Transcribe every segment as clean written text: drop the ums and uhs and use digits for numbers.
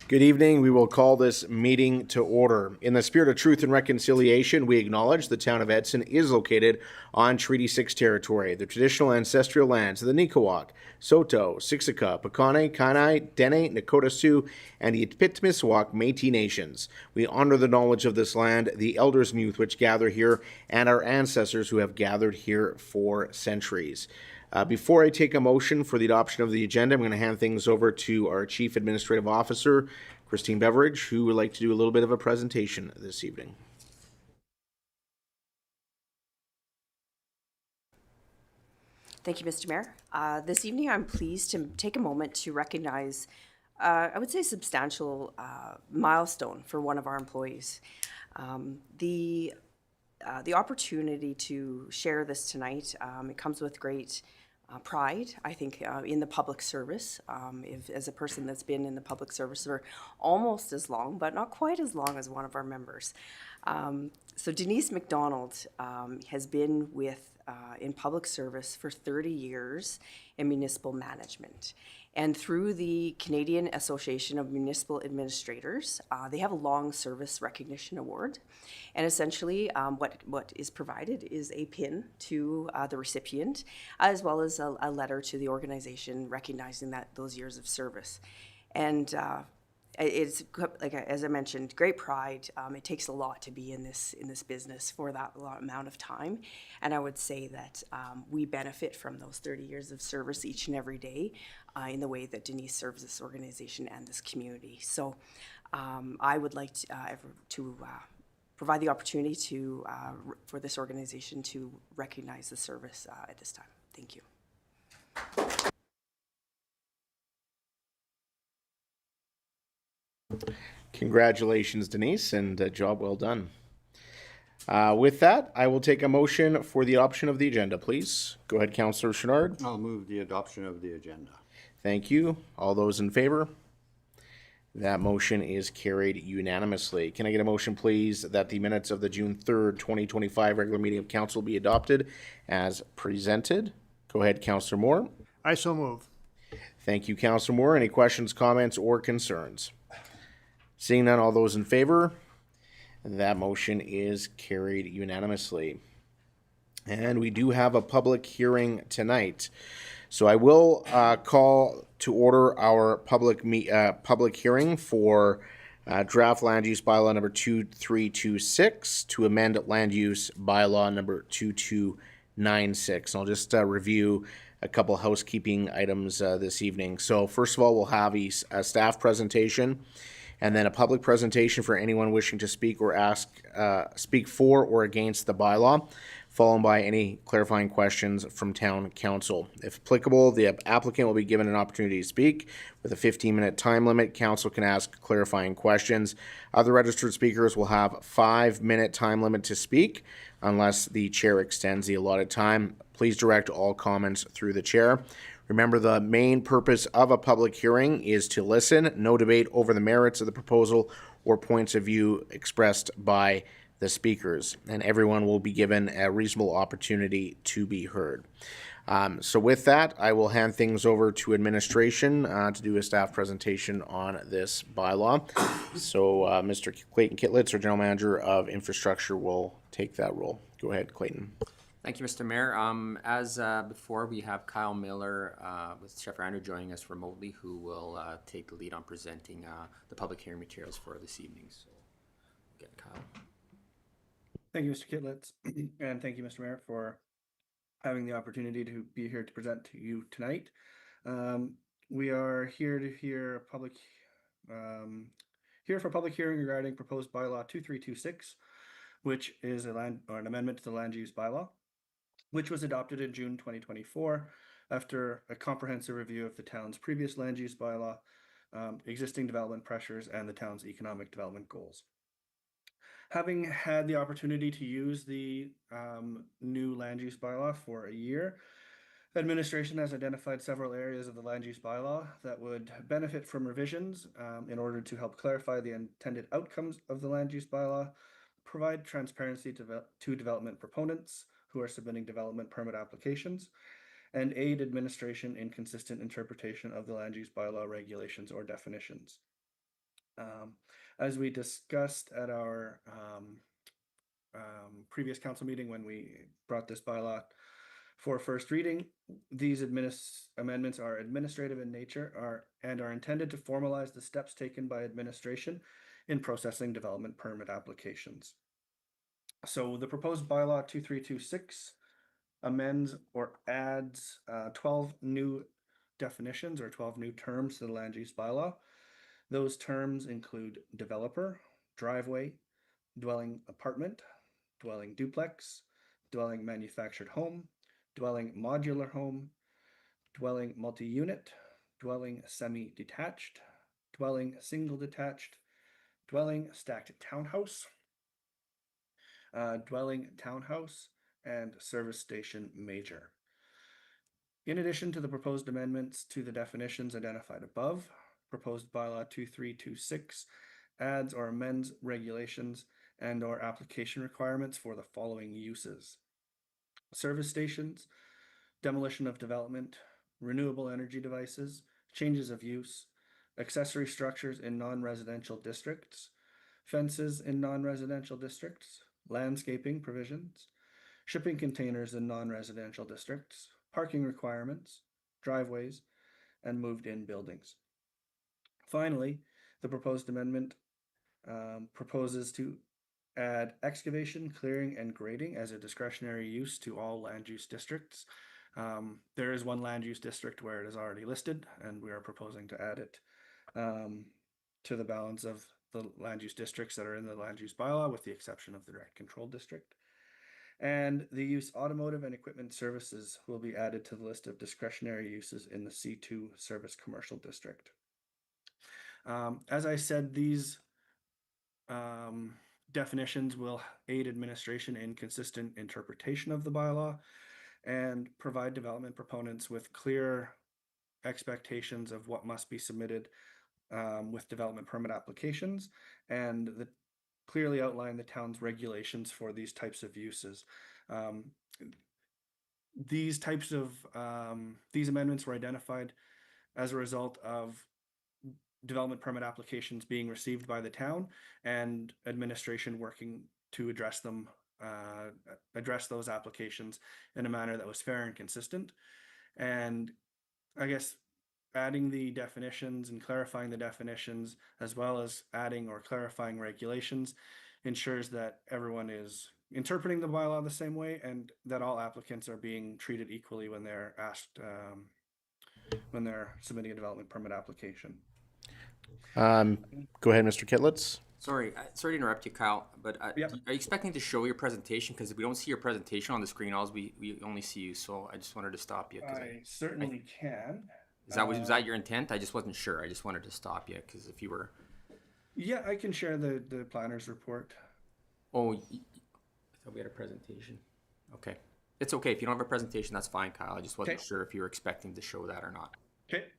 Good evening. We will call this meeting to order. In the spirit of truth and reconciliation, we acknowledge the town of Edson is located on Treaty 6 territory, the traditional ancestral lands of the Nikawak, Saulteaux, Siksika, Piikani, Kainai, Dene, Nakota Sioux, and the Itpitmiswak Métis nations. We honor the knowledge of this land, the elders and youth which gather here, and our ancestors who have gathered here for centuries. Before I take a motion for the adoption of the agenda, I'm going to hand things over to our Chief Administrative Officer, Christine Beveridge, who would like to do a little bit of a presentation this evening. Thank you, Mr. Mayor. This evening, I'm pleased to take a moment to recognize, I would say, a substantial milestone for one of our employees. The opportunity to share this tonight, it comes with great pride, I think, in the public service. As a person that's been in the public service for almost as long, but not quite as long as one of our members. So Denise McDonald has been in public service for 30 years in municipal management. And through the Canadian Association of Municipal Administrators, they have a long service recognition award. And essentially, what is provided is a pin to the recipient, as well as a letter to the organization recognizing those years of service. And it's, like as I mentioned, great pride. It takes a lot to be in this business for that amount of time, and I would say that we benefit from those 30 years of service each and every day in the way that Denise serves this organization and this community. So I would like to provide the opportunity for this organization to recognize the service at this time. Thank you. Congratulations, Denise, and a job well done. With that, I will take a motion for the adoption of the agenda, please. Go ahead, Councillor Chenard. I'll move the adoption of the agenda. Thank you. All those in favor? That motion is carried unanimously. Can I get a motion, please, that the minutes of the June 3rd, 2025 regular meeting of council be adopted as presented? Go ahead, Councillor Moore. I so move. Thank you, Councillor Moore. Any questions, comments, or concerns? Seeing none, all those in favor? That motion is carried unanimously. And we do have a public hearing tonight. So I will call to order our public hearing for draft land use bylaw number 2326 to amend land use bylaw number 2296. And I'll just review a couple housekeeping items this evening. So first of all, we'll have a staff presentation, and then a public presentation for anyone wishing to speak or speak for or against the bylaw, followed by any clarifying questions from town council. If applicable, the applicant will be given an opportunity to speak with a 15-minute time limit. Council can ask clarifying questions. Other registered speakers will have a 5-minute time limit to speak unless the chair extends the allotted time. Please direct all comments through the chair. Remember, the main purpose of a public hearing is to listen, no debate over the merits of the proposal or points of view expressed by the speakers, and everyone will be given a reasonable opportunity to be heard. So with that, I will hand things over to administration to do a staff presentation on this bylaw. So Mr. Clayton Kitlitz, our General Manager of Infrastructure, will take that role. Go ahead, Clayton. Thank you, Mr. Mayor. As before, we have Kyle Miller with Chef Andrew joining us remotely, who will take the lead on presenting the public hearing materials for this evening. So, get Kyle. Thank you, Mr. Kitlitz, and thank you, Mr. Mayor, for having the opportunity to be here to present to you tonight. We are here to hear for public hearing regarding proposed bylaw 2326, which is an amendment to the land use bylaw, which was adopted in June 2024 after a comprehensive review of the town's previous land use bylaw, existing development pressures, and the town's economic development goals. Having had the opportunity to use the new land use bylaw for a year, administration has identified several areas of the land use bylaw that would benefit from revisions in order to help clarify the intended outcomes of the land use bylaw, provide transparency to development proponents who are submitting development permit applications, and aid administration in consistent interpretation of the land use bylaw regulations or definitions. As we discussed at our previous council meeting when we brought this bylaw for first reading, these amendments are administrative in nature and are intended to formalize the steps taken by administration in processing development permit applications. So the proposed bylaw 2326 amends or adds 12 new definitions or 12 new terms to the land use bylaw. Those terms include developer, driveway, dwelling apartment, dwelling duplex, dwelling manufactured home, dwelling modular home, dwelling multi-unit, dwelling semi-detached, dwelling single detached, dwelling stacked townhouse, dwelling townhouse, and service station major. In addition to the proposed amendments to the definitions identified above, proposed bylaw 2326 adds or amends regulations and or application requirements for the following uses: service stations, demolition of development, renewable energy devices, changes of use, accessory structures in non-residential districts, fences in non-residential districts, landscaping provisions, shipping containers in non-residential districts, parking requirements, driveways, and moved-in buildings. Finally, the proposed amendment proposes to add excavation, clearing, and grading as a discretionary use to all land use districts. There is one land use district where it is already listed, and we are proposing to add it to the balance of the land use districts that are in the land use bylaw, with the exception of the direct control district. And the use automotive and equipment services will be added to the list of discretionary uses in the C2 service commercial district. As I said, these definitions will aid administration in consistent interpretation of the bylaw and provide development proponents with clear expectations of what must be submitted with development permit applications, and clearly outline the town's regulations for these types of uses. These amendments were identified as a result of development permit applications being received by the town and administration working to address those applications in a manner that was fair and consistent. And I guess adding the definitions and clarifying the definitions, as well as adding or clarifying regulations, ensures that everyone is interpreting the bylaw the same way and that all applicants are being treated equally when they're asked, when they're submitting a development permit application. Go ahead, Mr. Kitlitz. Sorry to interrupt you, Kyle, but Yep. are you expecting to show your presentation? Because we don't see your presentation on the screen. We only see you, so I just wanted to stop you. I certainly can. Was that your intent? I just wasn't sure. I just wanted to stop you because if you were, Yeah, I can share the planner's report. I thought we had a presentation. Okay, it's okay if you don't have a presentation. That's fine, Kyle. I just wasn't Okay. sure if you were expecting to show that or not. Okay.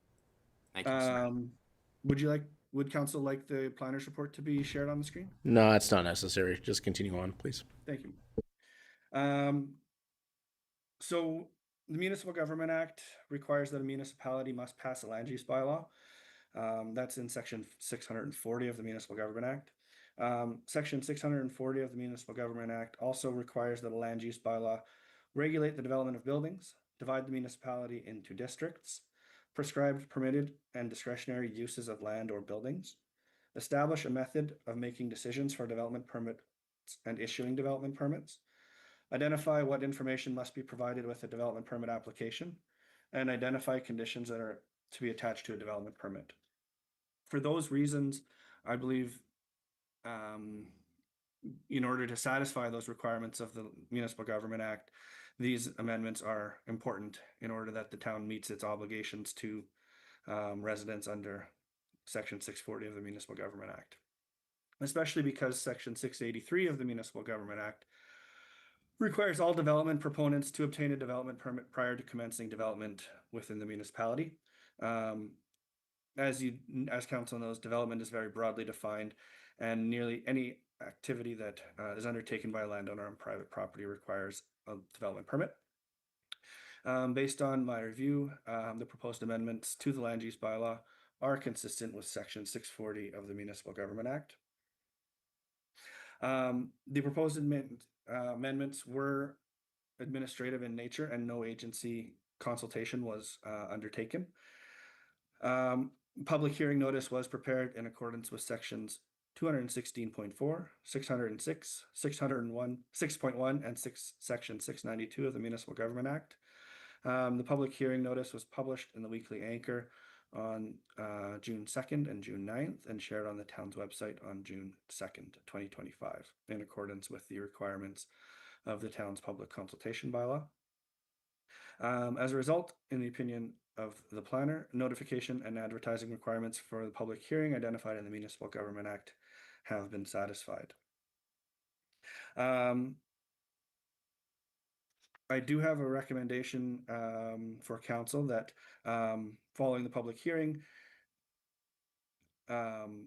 Thank you. Sir. Would council like the planner's report to be shared on the screen? No, it's not necessary. Just continue on, please. Thank you. So the Municipal Government Act requires that a municipality must pass a land use bylaw. That's in section 640 of the Municipal Government Act. Section 640 of the Municipal Government Act also requires that a land use bylaw regulate the development of buildings, divide the municipality into districts, prescribed, permitted, and discretionary uses of land or buildings, establish a method of making decisions for development permits and issuing development permits, identify what information must be provided with a development permit application, and identify conditions that are to be attached to a development permit. For those reasons, I believe in order to satisfy those requirements of the Municipal Government Act, these amendments are important in order that the town meets its obligations to residents under Section 640 of the Municipal Government Act. Especially because Section 683 of the Municipal Government Act requires all development proponents to obtain a development permit prior to commencing development within the municipality. As council knows, development is very broadly defined, and nearly any activity that is undertaken by a landowner on private property requires a development permit. Based on my review, the proposed amendments to the land use bylaw are consistent with Section 640 of the Municipal Government Act. The proposed amendments were administrative in nature and no agency consultation was undertaken. Public hearing notice was prepared in accordance with sections 216.4, 606, 601, 6.1, and section 692 of the Municipal Government Act. The public hearing notice was published in the Weekly Anchor on June 2nd and June 9th and shared on the town's website on June 2nd, 2025, in accordance with the requirements of the town's public consultation bylaw. As a result, in the opinion of the planner, notification and advertising requirements for the public hearing identified in the Municipal Government Act have been satisfied. I do have a recommendation for council that following the public hearing, and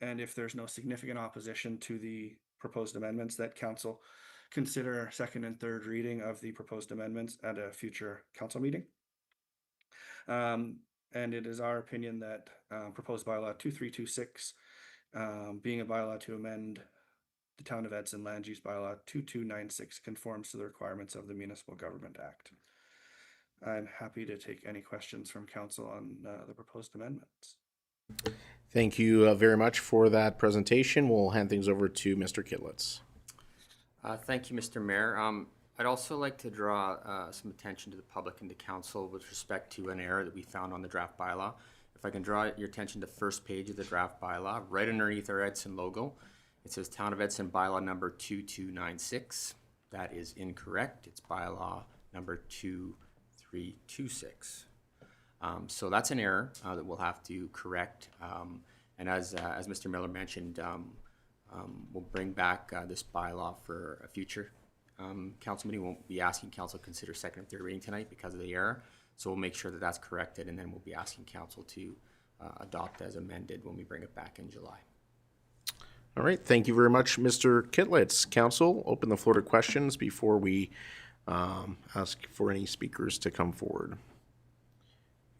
if there's no significant opposition to the proposed amendments, that council consider second and third reading of the proposed amendments at a future council meeting. And it is our opinion that proposed bylaw 2326, being a bylaw to amend the Town of Edson Land Use Bylaw 2296, conforms to the requirements of the Municipal Government Act. I'm happy to take any questions from council on the proposed amendments. Thank you very much for that presentation. We'll hand things over to Mr. Kidlitz. Thank you, Mr. Mayor. I'd also like to draw some attention to the public and to council with respect to an error that we found on the draft bylaw. If I can draw your attention to the first page of the draft bylaw, right underneath our Edson logo, it says Town of Edson bylaw number 2296. That is incorrect. It's bylaw number 2326. So that's an error that we'll have to correct. And as Mr. Miller mentioned, we'll bring back this bylaw for a future council meeting. We won't be asking council to consider second and third reading tonight because of the error. So we'll make sure that that's corrected, and then we'll be asking council to adopt as amended when we bring it back in July. All right. Thank you very much, Mr. Kidlitz. Council, open the floor to questions before we ask for any speakers to come forward.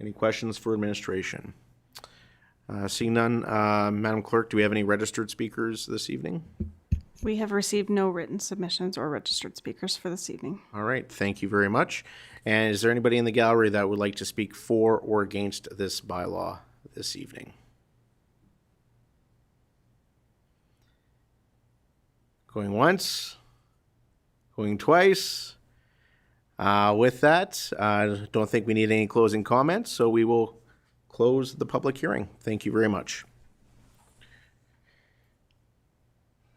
Any questions for administration? Seeing none, Madam Clerk, do we have any registered speakers this evening? We have received no written submissions or registered speakers for this evening. All right, thank you very much. And is there anybody in the gallery that would like to speak for or against this bylaw this evening? Going once, going twice. With that, I don't think we need any closing comments, so we will close the public hearing. Thank you very much.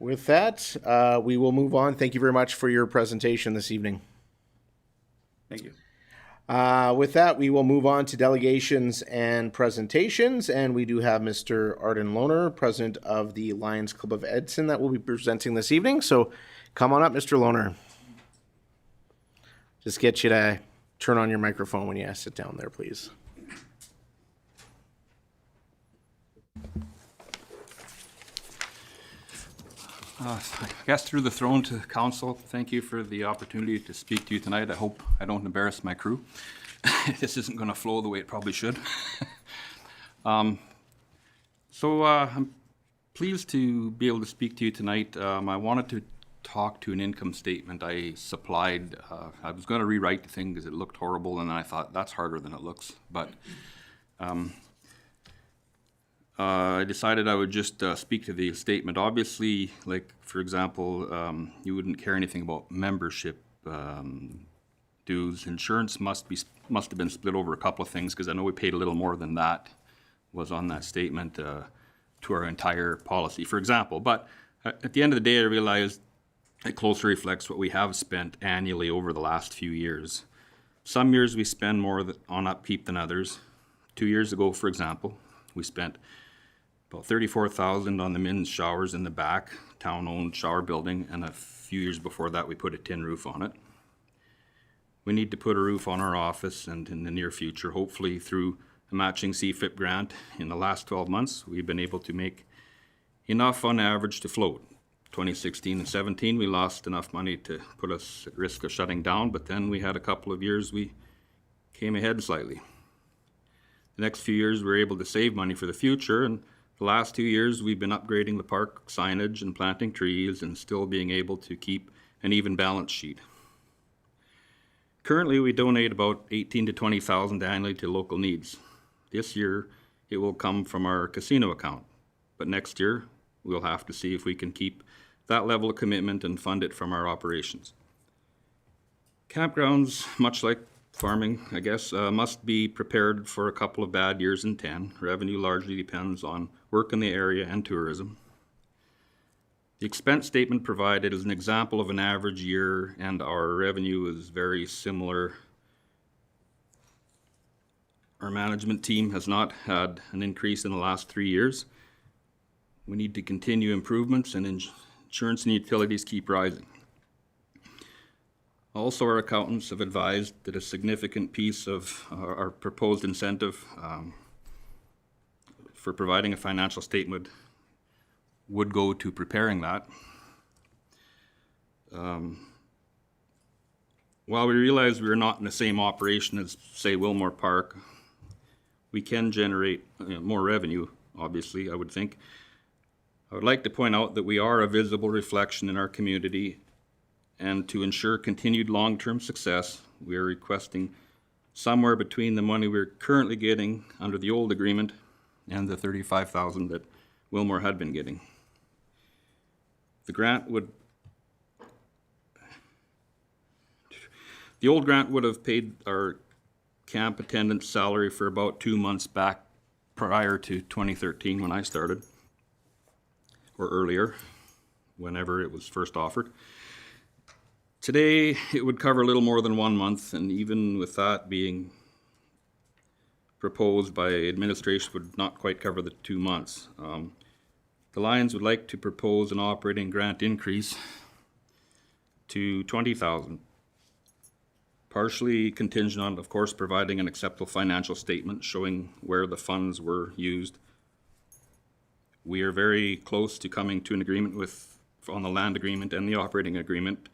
With that, we will move on. Thank you very much for your presentation this evening. Thank you. With that, we will move on to delegations and presentations, and we do have Mr. Arden Lohner, president of the Lions Club of Edson, that will be presenting this evening. So come on up, Mr. Lohner. Just get you to turn on your microphone when you sit down there, please. I guess through the throne to council, thank you for the opportunity to speak to you tonight. I hope I don't embarrass my crew. This isn't going to flow the way it probably should. I'm pleased to be able to speak to you tonight. I wanted to talk to an income statement I supplied. I was going to rewrite the thing because it looked horrible, and then I thought that's harder than it looks. But I decided I would just speak to the statement. Obviously, like for example, you wouldn't care anything about membership dues. Insurance must have been split over a couple of things, because I know we paid a little more than that was on that statement to our entire policy, for example. But at the end of the day, I realized it closely reflects what we have spent annually over the last few years. Some years we spend more on upkeep than others. 2 years ago, for example, we spent about $34,000 on the men's showers in the back, town-owned shower building, and a few years before that we put a tin roof on it. We need to put a roof on our office, and in the near future, hopefully through a matching CFIP grant. In the last 12 months, we've been able to make enough on average to float. 2016 and 17, we lost enough money to put us at risk of shutting down, but then we had a couple of years we came ahead slightly. The next few years, we're able to save money for the future, and the last 2 years, we've been upgrading the park signage and planting trees and still being able to keep an even balance sheet. Currently, we donate about 18 to 20,000 annually to local needs. This year, it will come from our casino account, but next year, we'll have to see if we can keep that level of commitment and fund it from our operations. Campgrounds, much like farming, I guess, must be prepared for a couple of bad years in 10. Revenue largely depends on work in the area and tourism. The expense statement provided is an example of an average year, and our revenue is very similar. Our management team has not had an increase in the last 3 years. We need to continue improvements, and insurance and utilities keep rising. Also, our accountants have advised that a significant piece of our proposed incentive for providing a financial statement would go to preparing that. While we realize we're not in the same operation as, say, Wilmore Park, we can generate more revenue, obviously, I would think. I would like to point out that we are a visible reflection in our community, and to ensure continued long-term success, we are requesting somewhere between the money we're currently getting under the old agreement and the $35,000 that Wilmore had been getting. The old grant would have paid our camp attendance salary for about 2 months back prior to 2013 when I started, or earlier, whenever it was first offered. Today, it would cover a little more than 1 month, and even with that being proposed by administration, would not quite cover the 2 months. The Lions would like to propose an operating grant increase to $20,000, partially contingent on, of course, providing an acceptable financial statement showing where the funds were used. We are very close to coming to an agreement on the land agreement and the operating agreement,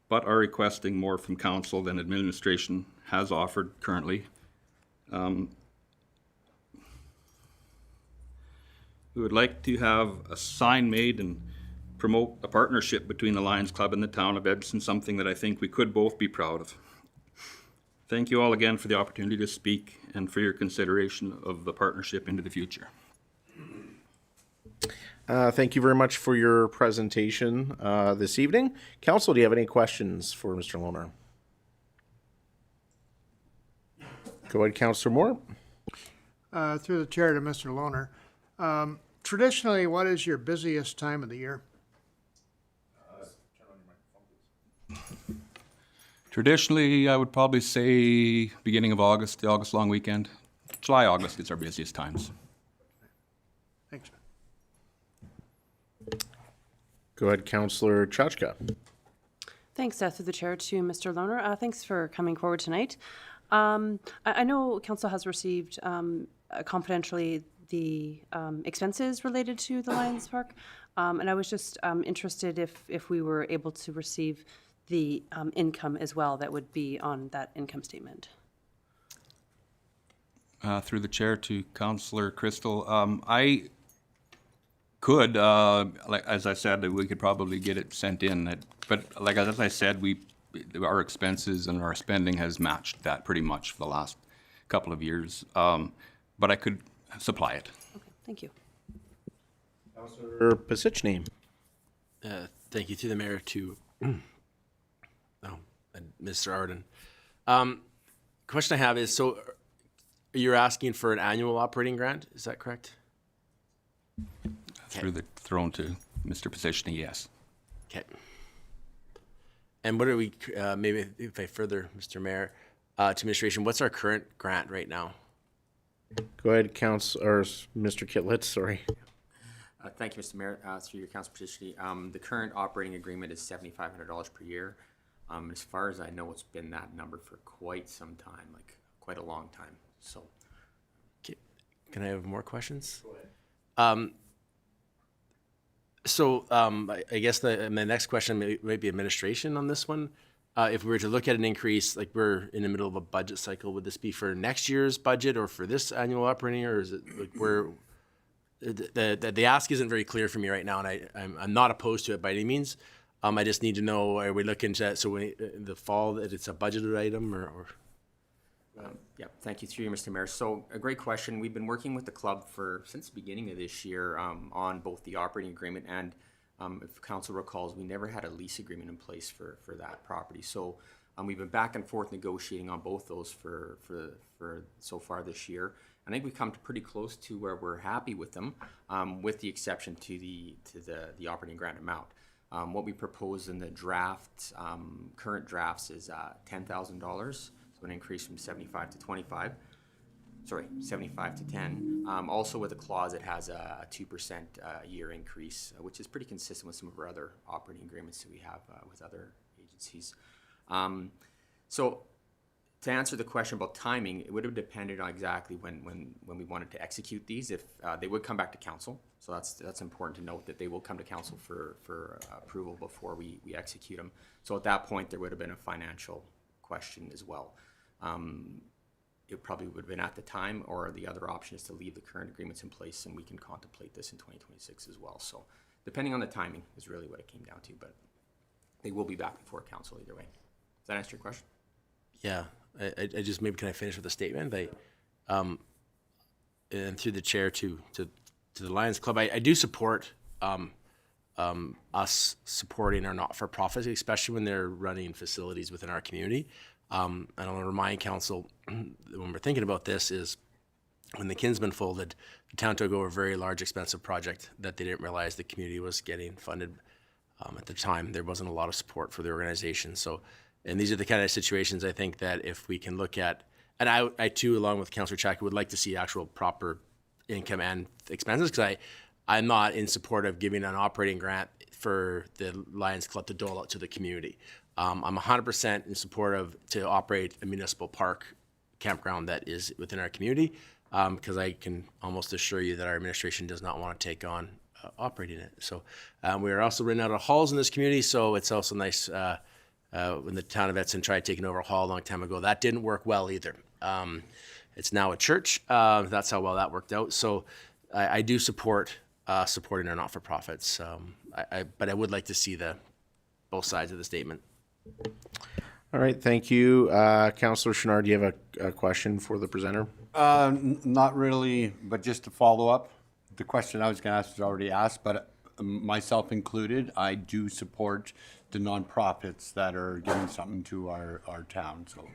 but are requesting more from council than administration has offered currently. We would like to have a sign made and promote a partnership between the Lions Club and the town of Edson, something that I think we could both be proud of. Thank you all again for the opportunity to speak and for your consideration of the partnership into the future. Thank you very much for your presentation this evening. Council, do you have any questions for Mr. Lohner? Go ahead, Councillor Moore. Through the chair to Mr. Lohner. Traditionally, what is your busiest time of the year? Traditionally, I would probably say beginning of August, the August long weekend. July, August is our busiest times. Thanks. Go ahead, Councillor Chachka. Thanks, through the chair to Mr. Lohner. Thanks for coming forward tonight. I know council has received confidentially the expenses related to the Lions Park, and I was just interested if we were able to receive the income as well that would be on that income statement. Through the chair to Councillor Crystal, I could, like as I said, we could probably get it sent in. But like as I said, our expenses and our spending has matched that pretty much for the last couple of years. But I could supply it. Okay, thank you. Councillor Pasichny. Thank you, to the mayor, to and Mr. Arden. Question I have is, so you're asking for an annual operating grant, is that correct? Thrown to Mr. Positioning, yes. Okay. And what are we, maybe if I further, Mr. Mayor, to administration, what's our current grant right now? Go ahead, Mr. Kitlitz, sorry. Thank you, Mr. Mayor. Through your council petition, the current operating agreement is $7,500 per year. As far as I know, it's been that number for quite some time, like quite a long time. So, Okay. Can I have more questions? Go ahead. I guess my next question may be administration on this one. if we were to look at an increase, like we're in the middle of a budget cycle, would this be for next year's budget or for this annual operating year, or is it like the ask isn't very clear for me right now, and I'm not opposed to it by any means. I just need to know, are we looking to, so when, the fall, that it's a budgeted item or? Yeah, thank you through you, Mr. Mayor. So a great question. We've been working with the club since the beginning of this year on both the operating agreement and, if council recalls, we never had a lease agreement in place for that property. So we've been back and forth negotiating on both those for so far this year. I think we've come to pretty close to where we're happy with them, with the exception to the operating grant amount. What we propose in the draft, current drafts, is $10,000, so an increase from 75 to 25. Sorry, 75 to 10. Also with a clause that has a 2% year increase, which is pretty consistent with some of our other operating agreements that we have with other agencies. So to answer the question about timing, it would have depended on exactly when we wanted to execute these. If they would come back to council, so that's important to note that they will come to council for approval before we execute them. So at that point, there would have been a financial question as well. It probably would have been at the time, or the other option is to leave the current agreements in place, and we can contemplate this in 2026 as well. So depending on the timing is really what it came down to, but they will be back before council either way. Does that answer your question? Yeah, I just, maybe can I finish with a statement? And through the chair to the Lions Club, I do support us supporting our not-for-profits, especially when they're running facilities within our community. And I want to remind council, when we're thinking about this, is when the Kinsman folded, the town took over a very large, expensive project that they didn't realize the community was getting funded. At the time, there wasn't a lot of support for the organization. So, and these are the kind of situations I think that if we can look at, and I too, along with Councillor Chaka, would like to see actual proper income and expenses, because I'm not in support of giving an operating grant for the Lions Club to dole out to the community. I'm 100% in support of to operate a municipal park campground that is within our community, because I can almost assure you that our administration does not want to take on operating it. So we are also renting out our halls in this community, so it's also nice when the town of Edson tried taking over a hall a long time ago. That didn't work well either. It's now a church. That's how well that worked out. So I do support supporting our not-for-profits, but I would like to see both sides of the statement. All right, thank you. Councillor Chenard, do you have a question for the presenter? Not really, but just to follow up, the question I was going to ask was already asked, but myself included, I do support the nonprofits that are giving something to our town. So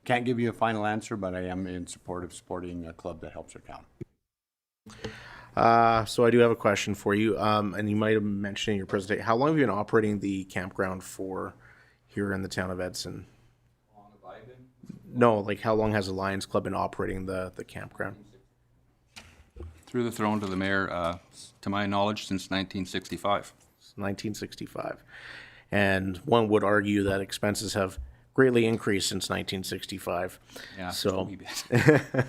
can't give you a final answer, but I am in support of supporting a club that helps our town. So I do have a question for you, and you might have mentioned in your presentation, how long have you been operating the campground for here in the town of Edson? How long have I been? No, like how long has the Lions Club been operating the campground? Through the throne to the mayor, to my knowledge, since 1965. 1965. And one would argue that expenses have greatly increased since 1965. Yeah, So, a wee bit.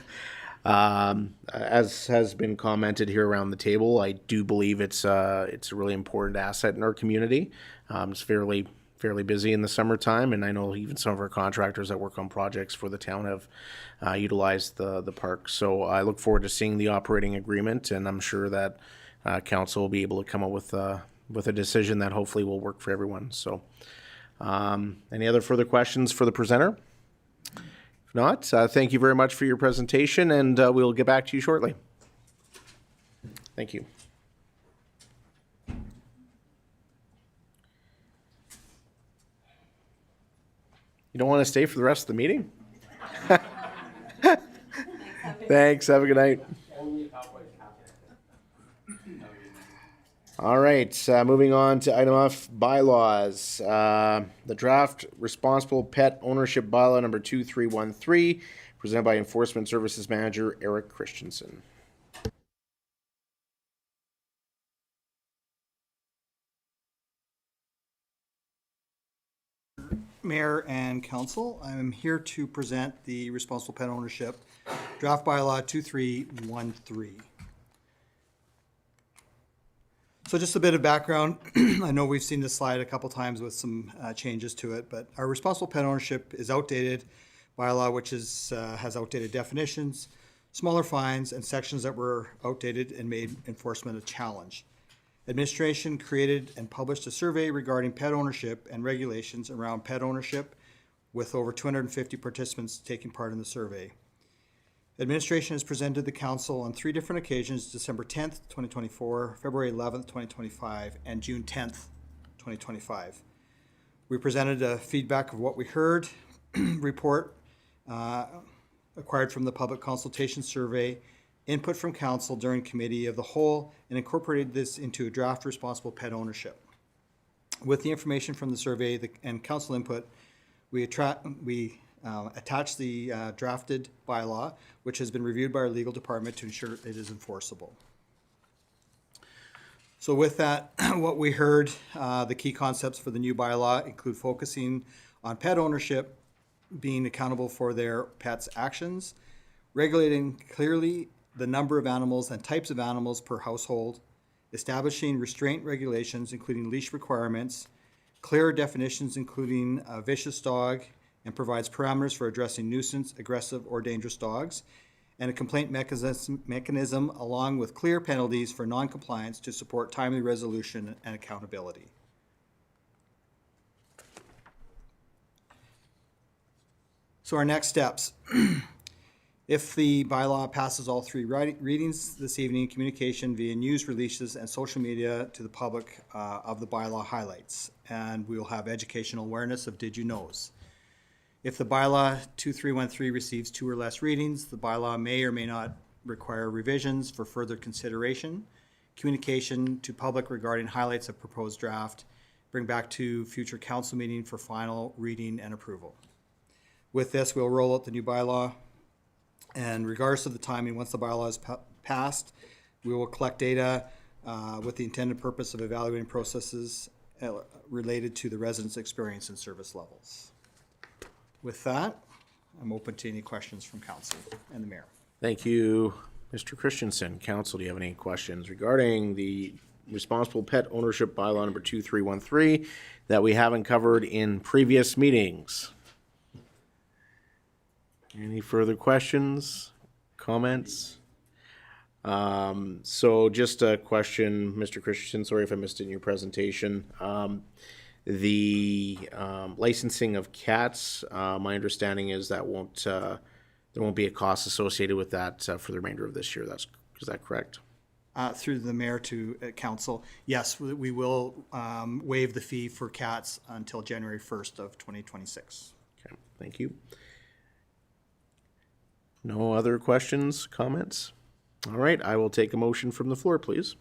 as has been commented here around the table, I do believe it's a really important asset in our community. It's fairly busy in the summertime, and I know even some of our contractors that work on projects for the town have utilized the park. So I look forward to seeing the operating agreement, and I'm sure that council will be able to come up with a decision that hopefully will work for everyone. So any other further questions for the presenter? If not, thank you very much for your presentation, and we'll get back to you shortly. Thank you. You don't want to stay for the rest of the meeting? Thanks. Have a good night. All right. Moving on to item F, bylaws. The draft responsible pet ownership bylaw number 2313, presented by Enforcement Services Manager Eric Christensen. Mayor and Council, I'm here to present the Responsible Pet Ownership Draft Bylaw 2313. So just a bit of background. I know we've seen this slide a couple times with some changes to it, but our responsible pet ownership is outdated bylaw, which is has outdated definitions, smaller fines, and sections that were outdated and made enforcement a challenge. Administration created and published a survey regarding pet ownership and regulations around pet ownership, with over 250 participants taking part in the survey. Administration has presented the council on 3 different occasions: December 10th, 2024, February 11th, 2025, and June 10th, 2025. We presented a feedback of what we heard report acquired from the public consultation survey, input from council during committee of the whole, and incorporated this into a draft responsible pet ownership. With the information from the survey and council input, we attached the drafted bylaw, which has been reviewed by our legal department to ensure it is enforceable. So with that, what we heard, the key concepts for the new bylaw include focusing on pet ownership, being accountable for their pets' actions, regulating clearly the number of animals and types of animals per household, establishing restraint regulations, including leash requirements, clearer definitions, including a vicious dog, and provides parameters for addressing nuisance, aggressive, or dangerous dogs, and a complaint mechanism along with clear penalties for non-compliance to support timely resolution and accountability. So our next steps. If the bylaw passes all 3 readings this evening, communication via news releases and social media to the public of the bylaw highlights, and we will have educational awareness of Did You Knows. If the bylaw 2313 receives 2 or less readings, the bylaw may or may not require revisions for further consideration, communication to public regarding highlights of proposed draft, bring back to future council meeting for final reading and approval. With this, we'll roll out the new bylaw, and regardless of the timing, once the bylaw is passed, we will collect data with the intended purpose of evaluating processes related to the residents' experience and service levels. With that, I'm open to any questions from council and the mayor. Thank you, Mr. Christensen. Council, do you have any questions regarding the responsible pet ownership bylaw number 2313 that we haven't covered in previous meetings? Any further questions, comments? So just a question, Mr. Christensen, sorry if I missed it in your presentation. The licensing of cats, my understanding is that there won't be a cost associated with that for the remainder of this year. Is that correct? Through the mayor to council, yes, we will waive the fee for cats until January 1st of 2026. Okay, thank you. No other questions, comments? All right, I will take a motion from the floor, please.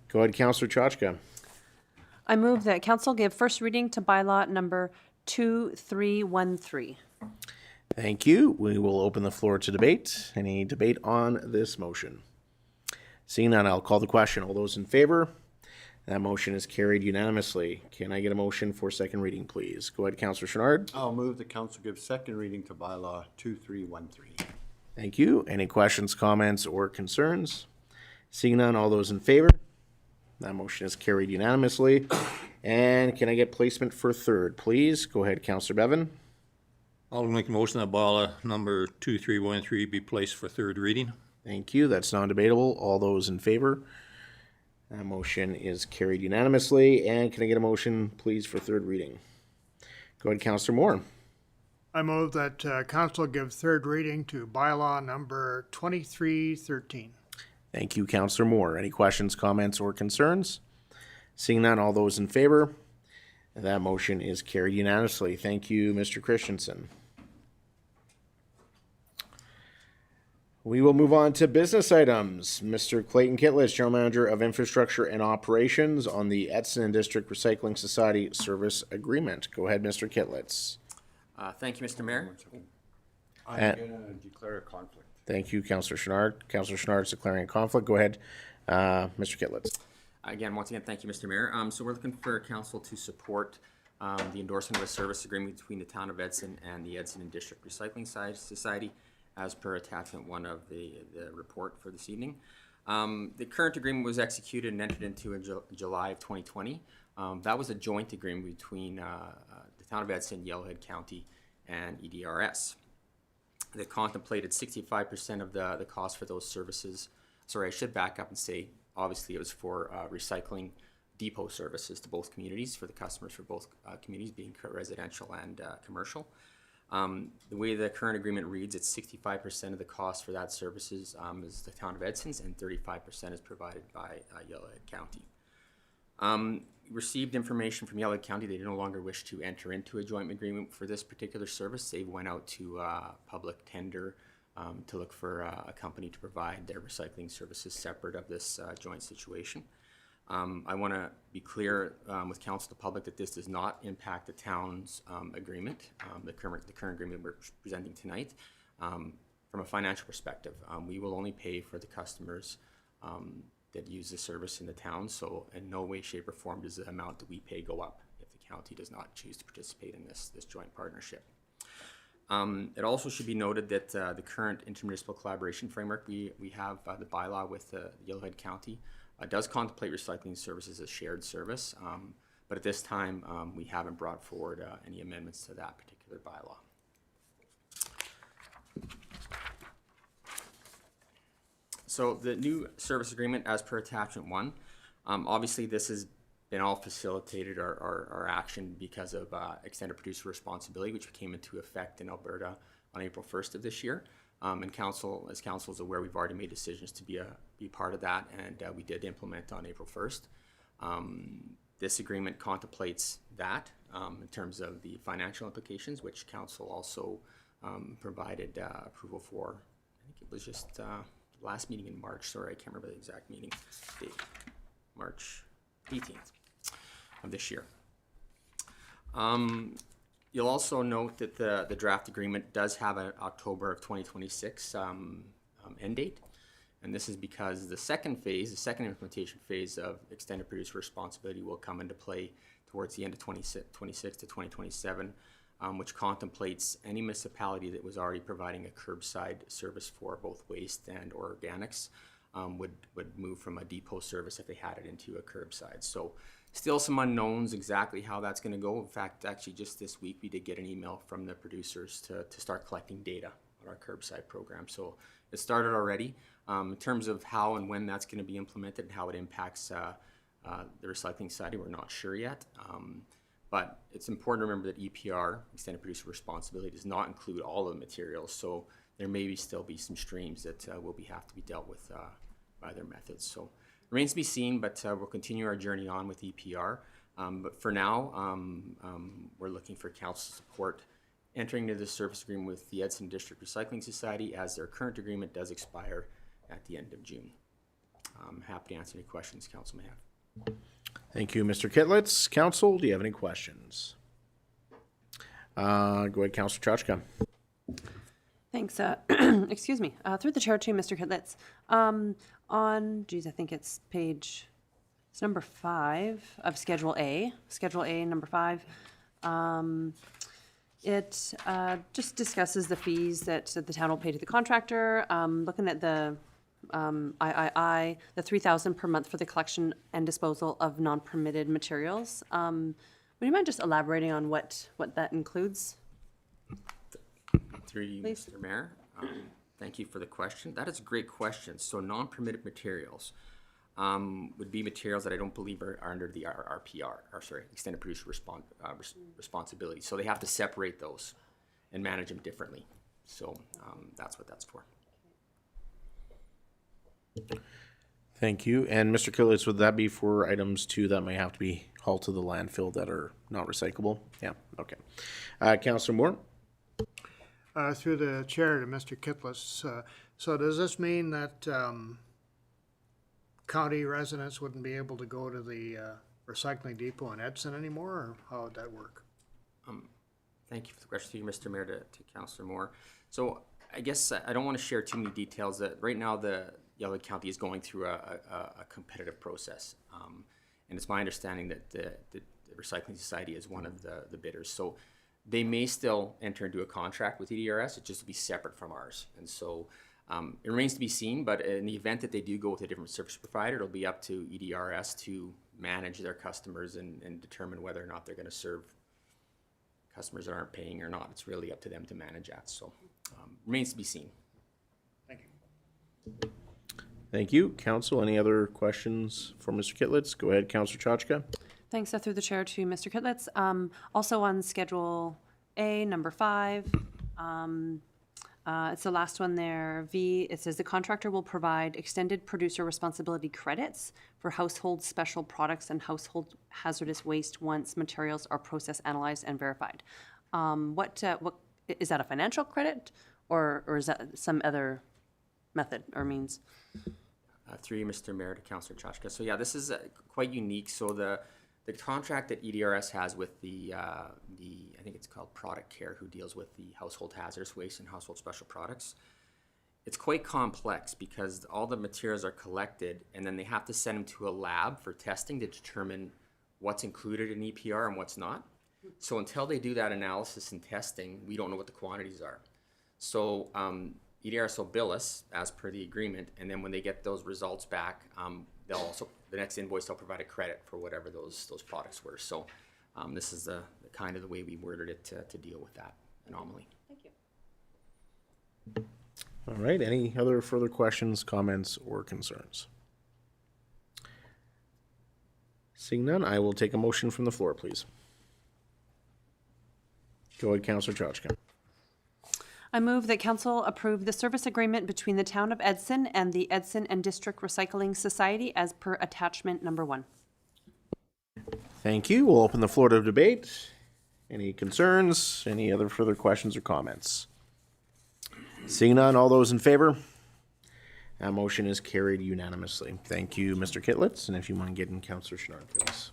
Go ahead, Councillor Chachka. I move that council give first reading to bylaw number 2313. Thank you. We will open the floor to debate. Any debate on this motion? Seeing none, I'll call the question. All those in favor? That motion is carried unanimously. Can I get a motion for second reading, please? Go ahead, Councillor Chenard. I'll move the council give second reading to bylaw 2313. Thank you. Any questions, comments, or concerns? Seeing none, all those in favor? That motion is carried unanimously. And can I get placement for third, please? Go ahead, Councillor Bevan. I'll make a motion that bylaw number 2313 be placed for third reading. Thank you. That's non-debatable. All those in favor? That motion is carried unanimously. And can I get a motion, please, for third reading? Go ahead, Councillor Moore. I move that council give third reading to bylaw number 2313. Thank you, Councillor Moore. Any questions, comments, or concerns? Seeing none, all those in favor? That motion is carried unanimously. Thank you, Mr. Christensen. We will move on to business items. Mr. Clayton Kitlitz, General Manager of Infrastructure and Operations on the Edson and District Recycling Society Service Agreement. Go ahead, Mr. Kitlitz. Thank you, Mr. Mayor. I'm going to declare a conflict. Thank you, Councillor Chenard. Councillor Chenard is declaring a conflict. Go ahead, Mr. Kitlitz. Once again, thank you, Mr. Mayor. So we're looking for council to support the endorsement of a service agreement between the town of Edson and the Edson and District Recycling Society. as per attachment 1 of the report for this evening. The current agreement was executed and entered into in July of 2020. That was a joint agreement between the Town of Edson, Yellowhead County, and EDRS. That contemplated 65% of the cost for those services. Sorry, I should back up and say, obviously it was for recycling depot services to both communities, for the customers for both communities, being residential and commercial. The way the current agreement reads, it's 65% of the cost for that services is the Town of Edson's, and 35% is provided by Yellowhead County. Received information from Yellowhead County. They no longer wish to enter into a joint agreement for this particular service. They went out to public tender to look for a company to provide their recycling services separate of this joint situation. I want to be clear with council to public that this does not impact the town's agreement, the current agreement we're presenting tonight. From a financial perspective, we will only pay for the customers that use the service in the town, so in no way, shape, or form does the amount that we pay go up if the county does not choose to participate in this joint partnership. It also should be noted that the current intermunicipal collaboration framework we have, the bylaw with Yellowhead County, does contemplate recycling services as shared service, but at this time we haven't brought forward any amendments to that particular bylaw. So the new service agreement as per attachment 1, obviously this has been all facilitated our action because of extended producer responsibility, which came into effect in Alberta on April 1st of this year. And as council is aware, we've already made decisions to be part of that, and we did implement on April 1st. This agreement contemplates that in terms of the financial implications, which council also provided approval for. I think it was just last meeting in March. Sorry, I can't remember the exact meeting date. March 18th of this year. You'll also note that the draft agreement does have an October of 2026 end date. And this is because the second implementation phase of extended producer responsibility will come into play towards the end of 2026 to 2027, which contemplates any municipality that was already providing a curbside service for both waste and organics would move from a depot service if they had it into a curbside. So still some unknowns exactly how that's going to go. In fact, actually just this week we did get an email from the producers to start collecting data on our curbside program. So it started already. In terms of how and when that's going to be implemented and how it impacts the recycling side, we're not sure yet. But it's important to remember that EPR, extended producer responsibility, does not include all of the materials. So there may still be some streams that will have to be dealt with by their methods. So it remains to be seen, but we'll continue our journey on with EPR. But for now, we're looking for council support entering into the service agreement with the Edson District Recycling Society, as their current agreement does expire at the end of June. I'm happy to answer any questions council may have. Thank you, Mr. Kitlitz. Council, do you have any questions? Go ahead, Councilor Chachka. Thanks. Excuse me. Through the chair to Mr. Kitlitz. I think it's number 5 of Schedule A. Schedule A, number 5. It just discusses the fees that the town will pay to the contractor. Looking at the III, the $3,000 per month for the collection and disposal of non-permitted materials. Would you mind just elaborating on what that includes? Through you, Mr. Mayor. Thank you for the question. That is a great question. So non-permitted materials would be materials that I don't believe are under the extended producer responsibility. So they have to separate those and manage them differently. So that's what that's for. Thank you. And Mr. Kitlitz, would that be for items too that may have to be hauled to the landfill that are not recyclable? Yeah, okay. Councilor Moore? Through the chair to Mr. Kitlitz. So does this mean that county residents wouldn't be able to go to the recycling depot in Edson anymore, or how would that work? Thank you for the question, to you, Mr. Mayor, to Councilor Moore. So I guess I don't want to share too many details. That right now the Yellowhead County is going through a competitive process, and it's my understanding that the Recycling Society is one of the bidders. So they may still enter into a contract with EDRS. It just will be separate from ours. And so it remains to be seen, but in the event that they do go with a different service provider, it'll be up to EDRS to manage their customers and determine whether or not they're going to serve customers that aren't paying or not. It's really up to them to manage that. So remains to be seen. Thank you. Council, any other questions for Mr. Kitlitz? Go ahead, Councillor Chachka. Thanks, through the chair to Mr. Kitlitz. Also on Schedule A, number 5, it's the last one there. V, it says the contractor will provide extended producer responsibility credits for household special products and household hazardous waste once materials are processed, analyzed, and verified. What is that, a financial credit, or is that some other method or means? Through you, Mr. Mayor, to Councillor Chachka. So yeah, this is quite unique. So the contract that EDRS has with the I think it's called Product Care, who deals with the household hazardous waste and household special products, it's quite complex because all the materials are collected and then they have to send them to a lab for testing to determine what's included in EPR and what's not. So until they do that analysis and testing, we don't know what the quantities are. So EDRS will bill us as per the agreement, and then when they get those results back, they'll also, the next invoice, they'll provide a credit for whatever those products were. So this is the kind of the way we worded it to deal with that anomaly. Thank you. All right, any other further questions, comments, or concerns? Seeing none, I will take a motion from the floor, please. Go ahead, Councillor Chachka. I move that council approve the service agreement between the town of Edson and the Edson and District Recycling Society as per attachment number 1. Thank you. We'll open the floor to debate. Any concerns? Any other further questions or comments? Seeing none, all those in favor? That motion is carried unanimously. Thank you, Mr. Kitlitz. And if you want to get in, Councillor Schnarr, please.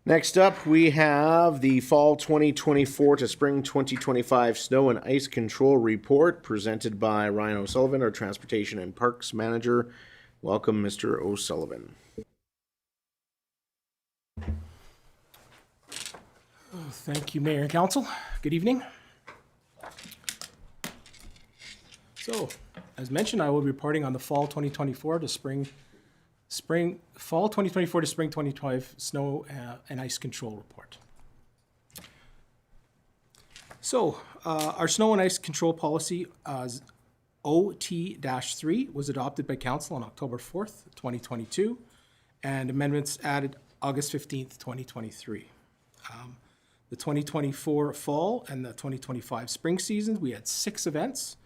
Next up, we have the Fall 2024 to Spring 2025 Snow and Ice Control Report presented by Ryan O'Sullivan, our Transportation and Parks Manager. Welcome, Mr. O'Sullivan. Thank you, Mayor and Council. Good evening. So, as mentioned, I will be reporting on the Fall 2024 to Fall 2024 to Spring 2025 Snow and Ice Control Report. So, our Snow and Ice Control Policy OT-3 was adopted by Council on October 4th, 2022, and amendments added August 15th, 2023. The 2024 fall and the 2025 spring seasons, we had 6 events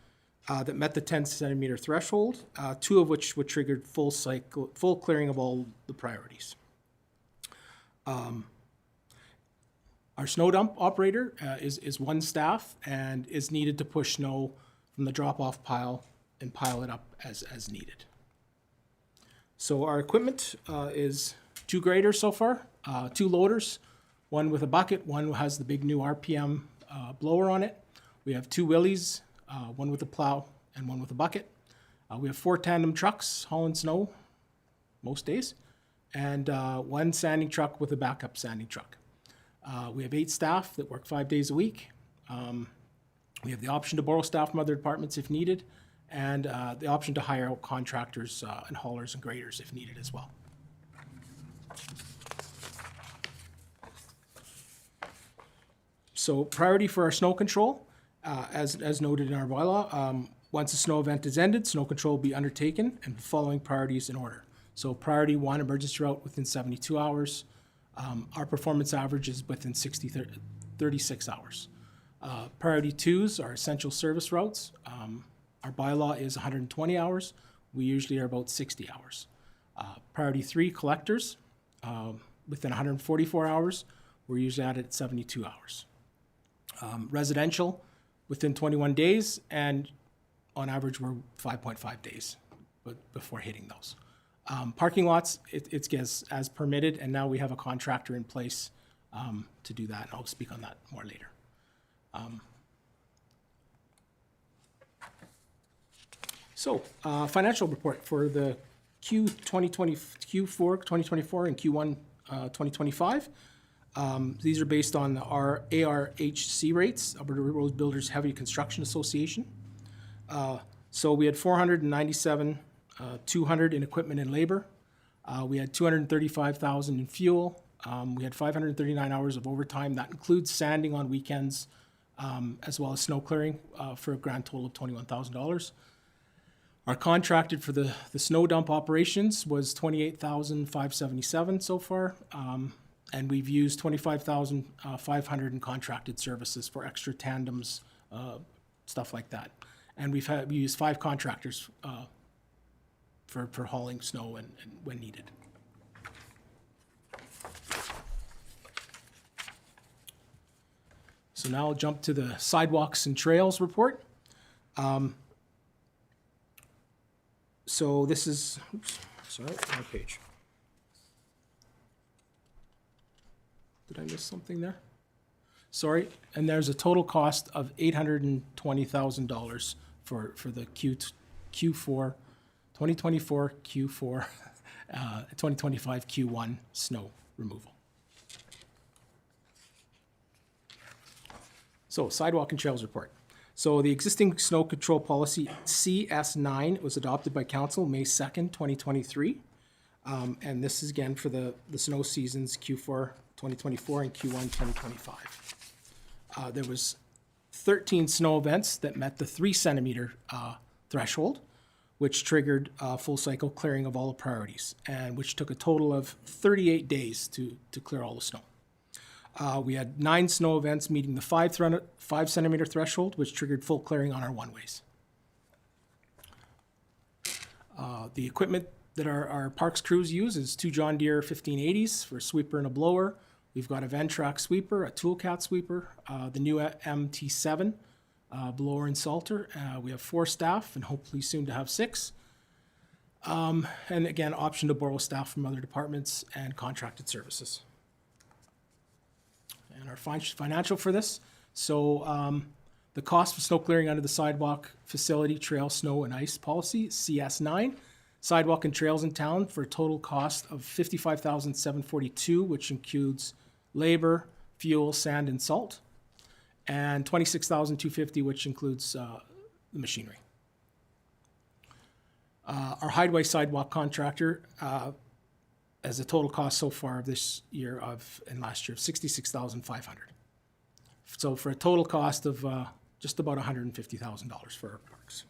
that met the 10 centimeter threshold, 2 of which would trigger full clearing of all the priorities. Our snow dump operator is 1 staff and is needed to push snow from the drop-off pile and pile it up as needed. So our equipment is 2 graders so far, 2 loaders, 1 with a bucket, 1 has the big new RPM blower on it. We have 2 willies, 1 with a plow and 1 with a bucket. We have 4 tandem trucks hauling snow most days, and 1 sanding truck with a backup sanding truck. We have 8 staff that work 5 days a week. We have the option to borrow staff from other departments if needed, and the option to hire out contractors and haulers and graders if needed as well. So priority for our snow control, as noted in our bylaw, once the snow event is ended, snow control will be undertaken and the following priorities in order. So priority 1, emergency route within 72 hours. Our performance average is within 36 hours. Priority 2s are essential service routes. Our bylaw is 120 hours. We usually are about 60 hours. Priority 3, collectors, within 144 hours. We're usually at 72 hours. Residential, within 21 days, and on average, we're 5.5 days before hitting those. Parking lots, it's as permitted, and now we have a contractor in place to do that, and I'll speak on that more later. So, financial report for the Q4 2024 and Q1 2025. These are based on our ARHC rates, Alberta Road Builders Heavy Construction Association. So we had 497, 200 in equipment and labor. We had 235,000 in fuel. We had 539 hours of overtime. That includes sanding on weekends, as well as snow clearing, for a grand total of $21,000. Our contracted for the snow dump operations was 28,577 so far. And we've used 25,500 in contracted services for extra tandems, stuff like that. And we used 5 contractors for hauling snow and when needed. So now I'll jump to the sidewalks and trails report. So this is, oops, sorry, wrong page. Did I miss something there? Sorry, and there's a total cost of $820,000 for the Q4, 2024 Q4, 2025 Q1 snow removal. So sidewalk and trails report. So the existing snow control policy CS9 was adopted by council May 2nd, 2023. And this is again for the snow seasons Q4 2024 and Q1 2025. There was 13 snow events that met the 3 centimeter threshold, which triggered full cycle clearing of all the priorities, and which took a total of 38 days to clear all the snow. We had 9 snow events meeting the 5 centimeter threshold, which triggered full clearing on our one-ways. The equipment that our parks crews use is 2 John Deere 1580s for a sweeper and a blower. We've got a Ventrac sweeper, a Toolcat sweeper, the new MT7 blower and salter. We have 4 staff and hopefully soon to have 6. And again, option to borrow staff from other departments and contracted services. And our financial for this. So the cost for snow clearing under the sidewalk facility, trail, snow, and ice policy, CS9. Sidewalk and trails in town for a total cost of $55,742, which includes labor, fuel, sand, and salt, and $26,250, which includes the machinery. Our Hideaway sidewalk contractor has a total cost so far this year and last year of $66,500. So for a total cost of just about $150,000 for our parks.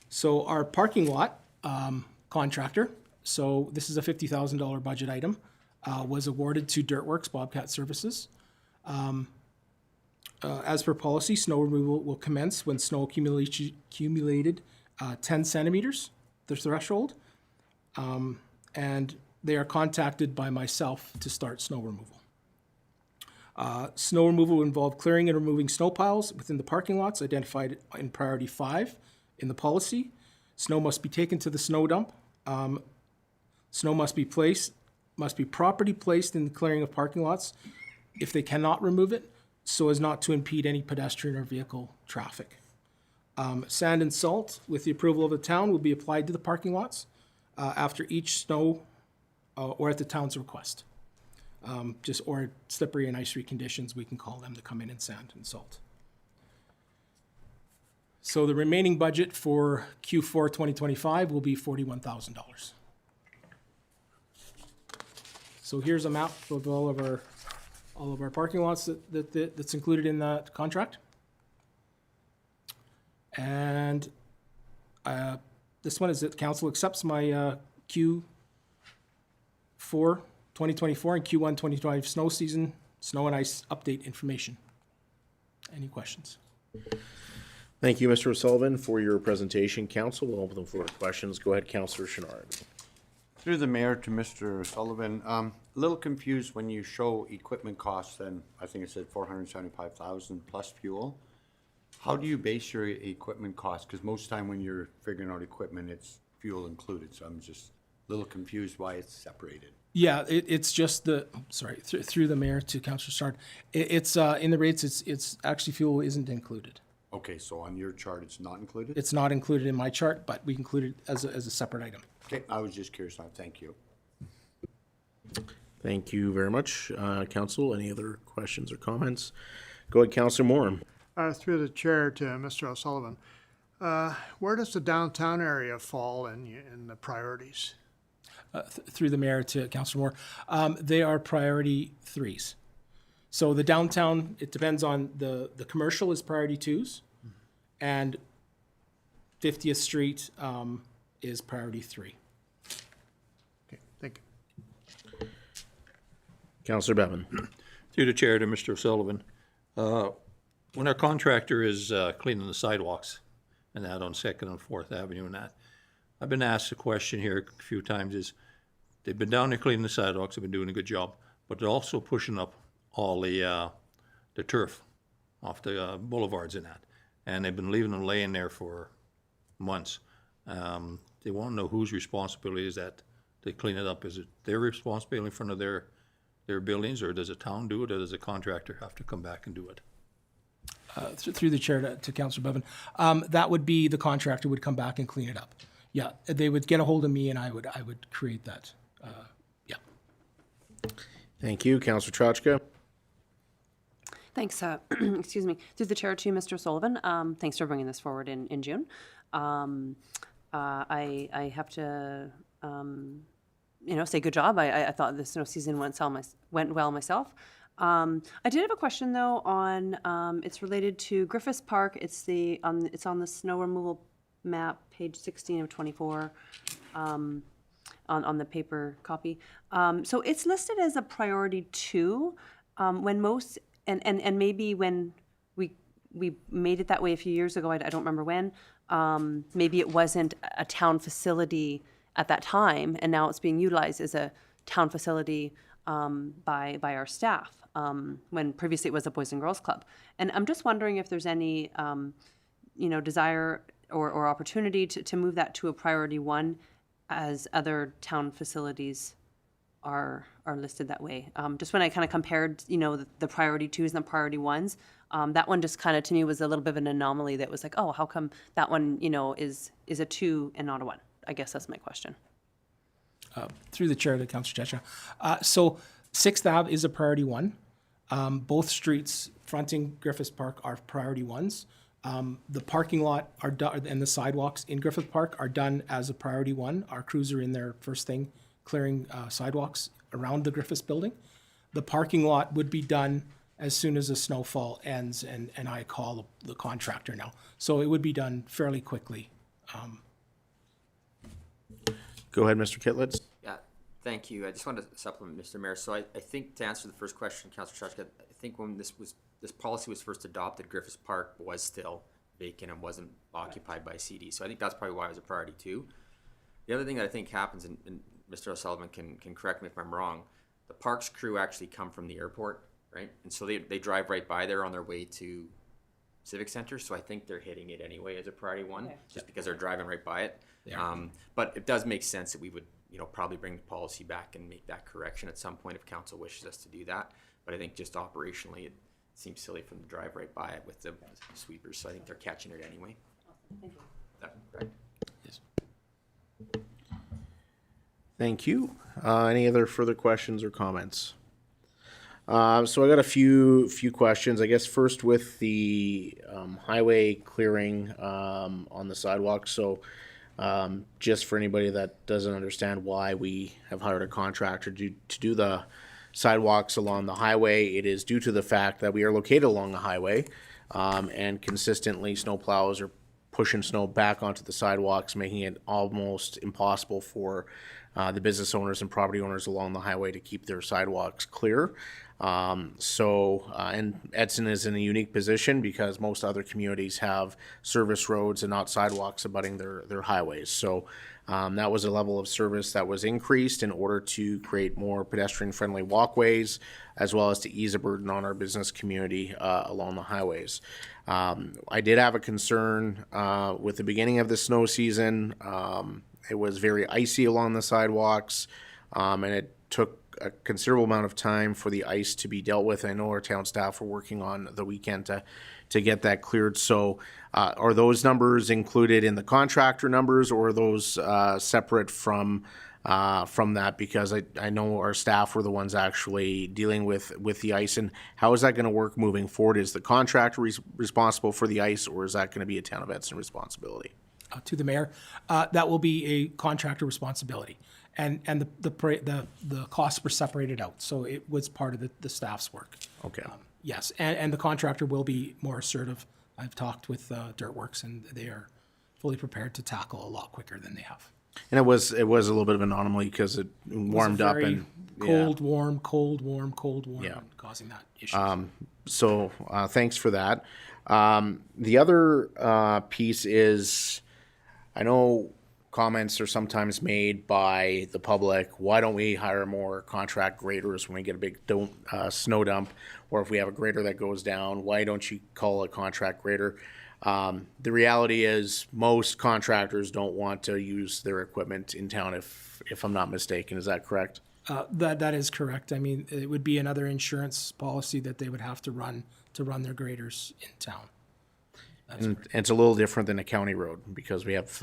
So our parking lot contractor, so this is a $50,000 budget item, was awarded to Dirtworks Bobcat Services. As per policy, snow removal will commence when snow accumulated 10 centimeters, the threshold, and they are contacted by myself to start snow removal. Snow removal will involve clearing and removing snow piles within the parking lots identified in priority 5 in the policy. Snow must be taken to the snow dump. Snow must be properly placed in the clearing of parking lots if they cannot remove it, so as not to impede any pedestrian or vehicle traffic. Sand and salt, with the approval of the town, will be applied to the parking lots after each snow or at the town's request. Or slippery and ice-free conditions, we can call them to come in and sand and salt. So the remaining budget for Q4 2025 will be $41,000. So here's a map of all of our parking lots that's included in that contract. And this one is that council accepts my Q4 2024 and Q1 2025 snow season, snow and ice update information. Any questions? Thank you, Mr. O'Sullivan, for your presentation. Council will open the floor to questions. Go ahead, Councillor Chenard. Through the mayor to Mr. Sullivan, a little confused when you show equipment costs, then I think it said 475,000 plus fuel. How do you base your equipment costs? Because most time when you're figuring out equipment, it's fuel included. So I'm just a little confused why it's separated. Yeah, it's just through the mayor to Councillor Chenard. It's in the rates. It's actually fuel isn't included. Okay, so on your chart, it's not included? It's not included in my chart, but we include it as a separate item. Okay, I was just curious. Thank you. Thank you very much, Council. Any other questions or comments? Go ahead, Councillor Moore. Through the chair to Mr. O'Sullivan, where does the downtown area fall in the priorities? Through the mayor to Councillor Moore, they are priority 3s. So the downtown, it depends on the commercial is priority 2s, and 50th Street is priority 3. Okay, thank you. Councillor Bevan. Through the chair to Mr. O'Sullivan. When our contractor is cleaning the sidewalks and that on 2nd and 4th Avenue and that, I've been asked a question here a few times is, they've been down there cleaning the sidewalks, they've been doing a good job, but they're also pushing up all the turf off the boulevards and that. And they've been leaving them laying there for months. They want to know whose responsibility is that they clean it up. Is it their responsibility in front of their buildings, or does the town do it, or does the contractor have to come back and do it? Through the chair to Councillor Bevan, that would be the contractor would come back and clean it up. Yeah, they would get a hold of me and I would create that. Yeah. Thank you, Councillor Trotchka. Thanks, excuse me, through the chair to Mr. Sullivan. Thanks for bringing this forward in June. I have to, say good job. I thought the snow season went well myself. I did have a question though on, it's related to Griffiths Park. It's on the snow removal map, page 16 of 24, on the paper copy. So it's listed as a priority 2, when most, and maybe when we made it that way a few years ago, I don't remember when, maybe it wasn't a town facility at that time, and now it's being utilized as a town facility by our staff, when previously it was a Boys and Girls Club. And I'm just wondering if there's any, desire or opportunity to move that to a priority 1 as other town facilities are listed that way. Just when I kind of compared, the priority 2s and the priority 1s, that one just kind of to me was a little bit of an anomaly that was like, oh, how come that one, is a 2 and not a 1? I guess that's my question. Through the chair to Councillor Checha. So 6th Ave is a priority 1. Both streets fronting Griffiths Park are priority 1s. The parking lot are done, and the sidewalks in Griffith Park are done as a priority 1. Our crews are in there first thing, clearing sidewalks around the Griffiths building. The parking lot would be done as soon as the snowfall ends, and I call the contractor now. So it would be done fairly quickly. Go ahead, Mr. Kitlitz. Yeah, thank you. I just wanted to supplement, Mr. Mayor. So I think to answer the first question, Councillor Trotchka, I think when this policy was first adopted, Griffiths Park was still vacant and wasn't occupied by CD. So I think that's probably why it was a priority 2. The other thing that I think happens, and Mr. O'Sullivan can correct me if I'm wrong, the parks crew actually come from the airport, right? And so they drive right by there on their way to Civic Center. So I think they're hitting it anyway as a priority 1, just because they're driving right by it. But it does make sense that we would, probably bring the policy back and make that correction at some point if council wishes us to do that. But I think just operationally, it seems silly for them to drive right by it with the sweepers. So I think they're catching it anyway. Thank you. That, right? Yes. Thank you. Any other further questions or comments? So I got a few questions. I guess first with the highway clearing on the sidewalk. So just for anybody that doesn't understand why we have hired a contractor to do the sidewalks along the highway, it is due to the fact that we are located along the highway, and consistently snow plows are pushing snow back onto the sidewalks, making it almost impossible for the business owners and property owners along the highway to keep their sidewalks clear. And Edson is in a unique position because most other communities have service roads and not sidewalks abutting their highways. So that was a level of service that was increased in order to create more pedestrian-friendly walkways, as well as to ease a burden on our business community along the highways. I did have a concern with the beginning of the snow season. It was very icy along the sidewalks, and it took a considerable amount of time for the ice to be dealt with. I know our town staff were working on the weekend to to get that cleared. So are those numbers included in the contractor numbers, or are those separate from that? Because I know our staff were the ones actually dealing with the ice. And how is that going to work moving forward? Is the contractor responsible for the ice, or is that going to be a Town of Edson responsibility? To the mayor, that will be a contractor responsibility. And the costs were separated out, so it was part of the staff's work. Okay. Yes, and the contractor will be more assertive. I've talked with Dirtworks, and they are fully prepared to tackle a lot quicker than they have. And it was a little bit of an anomaly because it warmed up and cold, warm, cold, warm, cold, warm, Yeah. causing that issue. So thanks for that. The other piece is, I know comments are sometimes made by the public. Why don't we hire more contract graders when we get a big snow dump, or if we have a grader that goes down? Why don't you call a contract grader? The reality is most contractors don't want to use their equipment in town. If I'm not mistaken, is that correct? That is correct. I mean, it would be another insurance policy that they would have to run their graders in town. And it's a little different than a county road because we have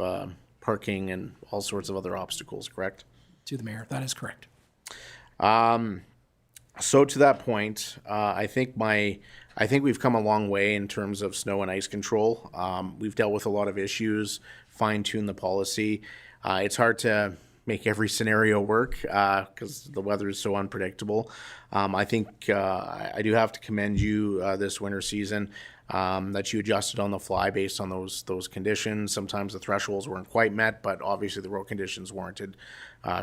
parking and all sorts of other obstacles, correct? To the mayor, that is correct. So to that point, I think we've come a long way in terms of snow and ice control. We've dealt with a lot of issues, fine-tuned the policy. It's hard to make every scenario work because the weather is so unpredictable. I think I do have to commend you this winter season that you adjusted on the fly based on those conditions. Sometimes the thresholds weren't quite met, but obviously the road conditions warranted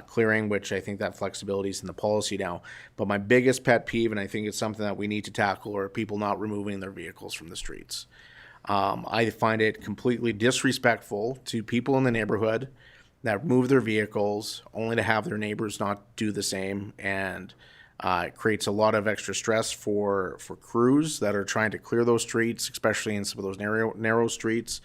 clearing, which I think that flexibility is in the policy now. But my biggest pet peeve, and I think it's something that we need to tackle, are people not removing their vehicles from the streets. I find it completely disrespectful to people in the neighborhood that move their vehicles only to have their neighbors not do the same, and it creates a lot of extra stress for crews that are trying to clear those streets, especially in some of those narrow streets.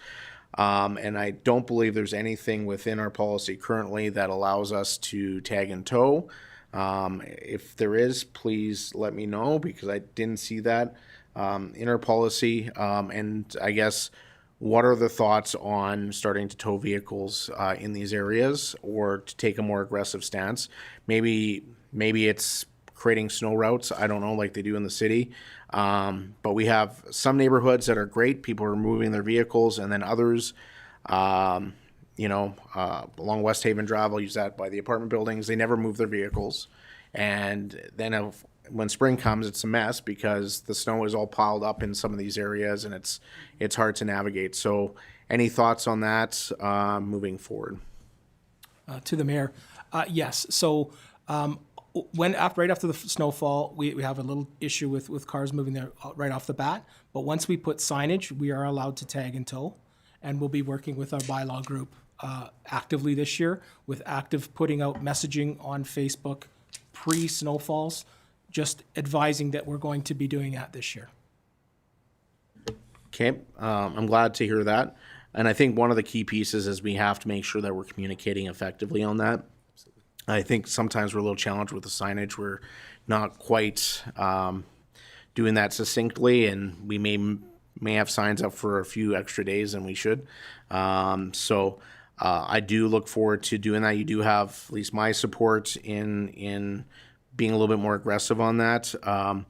And I don't believe there's anything within our policy currently that allows us to tag and tow. If there is, please let me know, because I didn't see that in our policy. And I guess, what are the thoughts on starting to tow vehicles in these areas, or to take a more aggressive stance? Maybe it's creating snow routes, I don't know, like they do in the city. But we have some neighborhoods that are great. People are moving their vehicles, and then others, along West Haven Drive, I'll use that by the apartment buildings, they never move their vehicles. And then when spring comes, it's a mess because the snow is all piled up in some of these areas, and it's hard to navigate. So any thoughts on that moving forward? To the mayor, yes. So right after the snowfall, we have a little issue with cars moving there right off the bat. But once we put signage, we are allowed to tag and tow, and we'll be working with our bylaw group actively this year with active putting out messaging on Facebook pre-snowfalls, just advising that we're going to be doing that this year. Okay, I'm glad to hear that. And I think one of the key pieces is we have to make sure that we're communicating effectively on that. I think sometimes we're a little challenged with the signage. We're not quite doing that succinctly, and we may have signs up for a few extra days than we should. So I do look forward to doing that. You do have at least my support in being a little bit more aggressive on that. And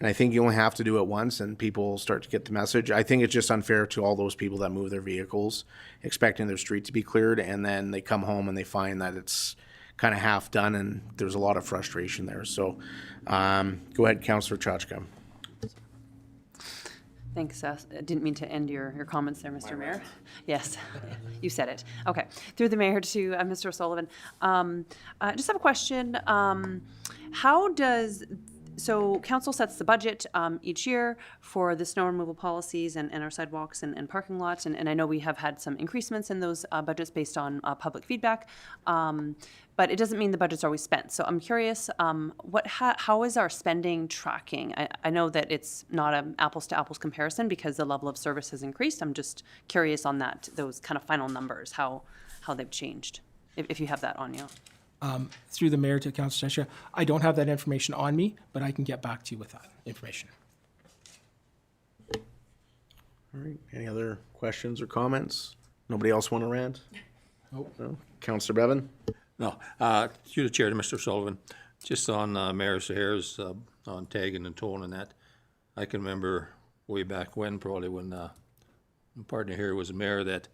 I think you only have to do it once and people start to get the message. I think it's just unfair to all those people that move their vehicles, expecting their street to be cleared, and then they come home and they find that it's kind of half done, and there's a lot of frustration there. So go ahead, Councillor Chachka. Thanks, Seth. I didn't mean to end your comments there, Mr. Mayor. Yes, you said it. Okay. Through the mayor to Mr. O'Sullivan. I just have a question. So council sets the budget each year for the snow removal policies and our sidewalks and parking lots. And I know we have had some increasements in those budgets based on public feedback. But it doesn't mean the budget's always spent. So I'm curious, how is our spending tracking? I know that it's not an apples to apples comparison because the level of service has increased. I'm just curious on those kind of final numbers, how they've changed, if you have that on you. Through the mayor to Councillor Cheshire, I don't have that information on me, but I can get back to you with that information. All right, any other questions or comments? Nobody else want to rant? Nope. No? Councillor Bevan? No, through the chair to Mr. Sullivan, just on Mayor Sahar's on tagging and towing and that. I can remember way back when, probably when my partner here was mayor, that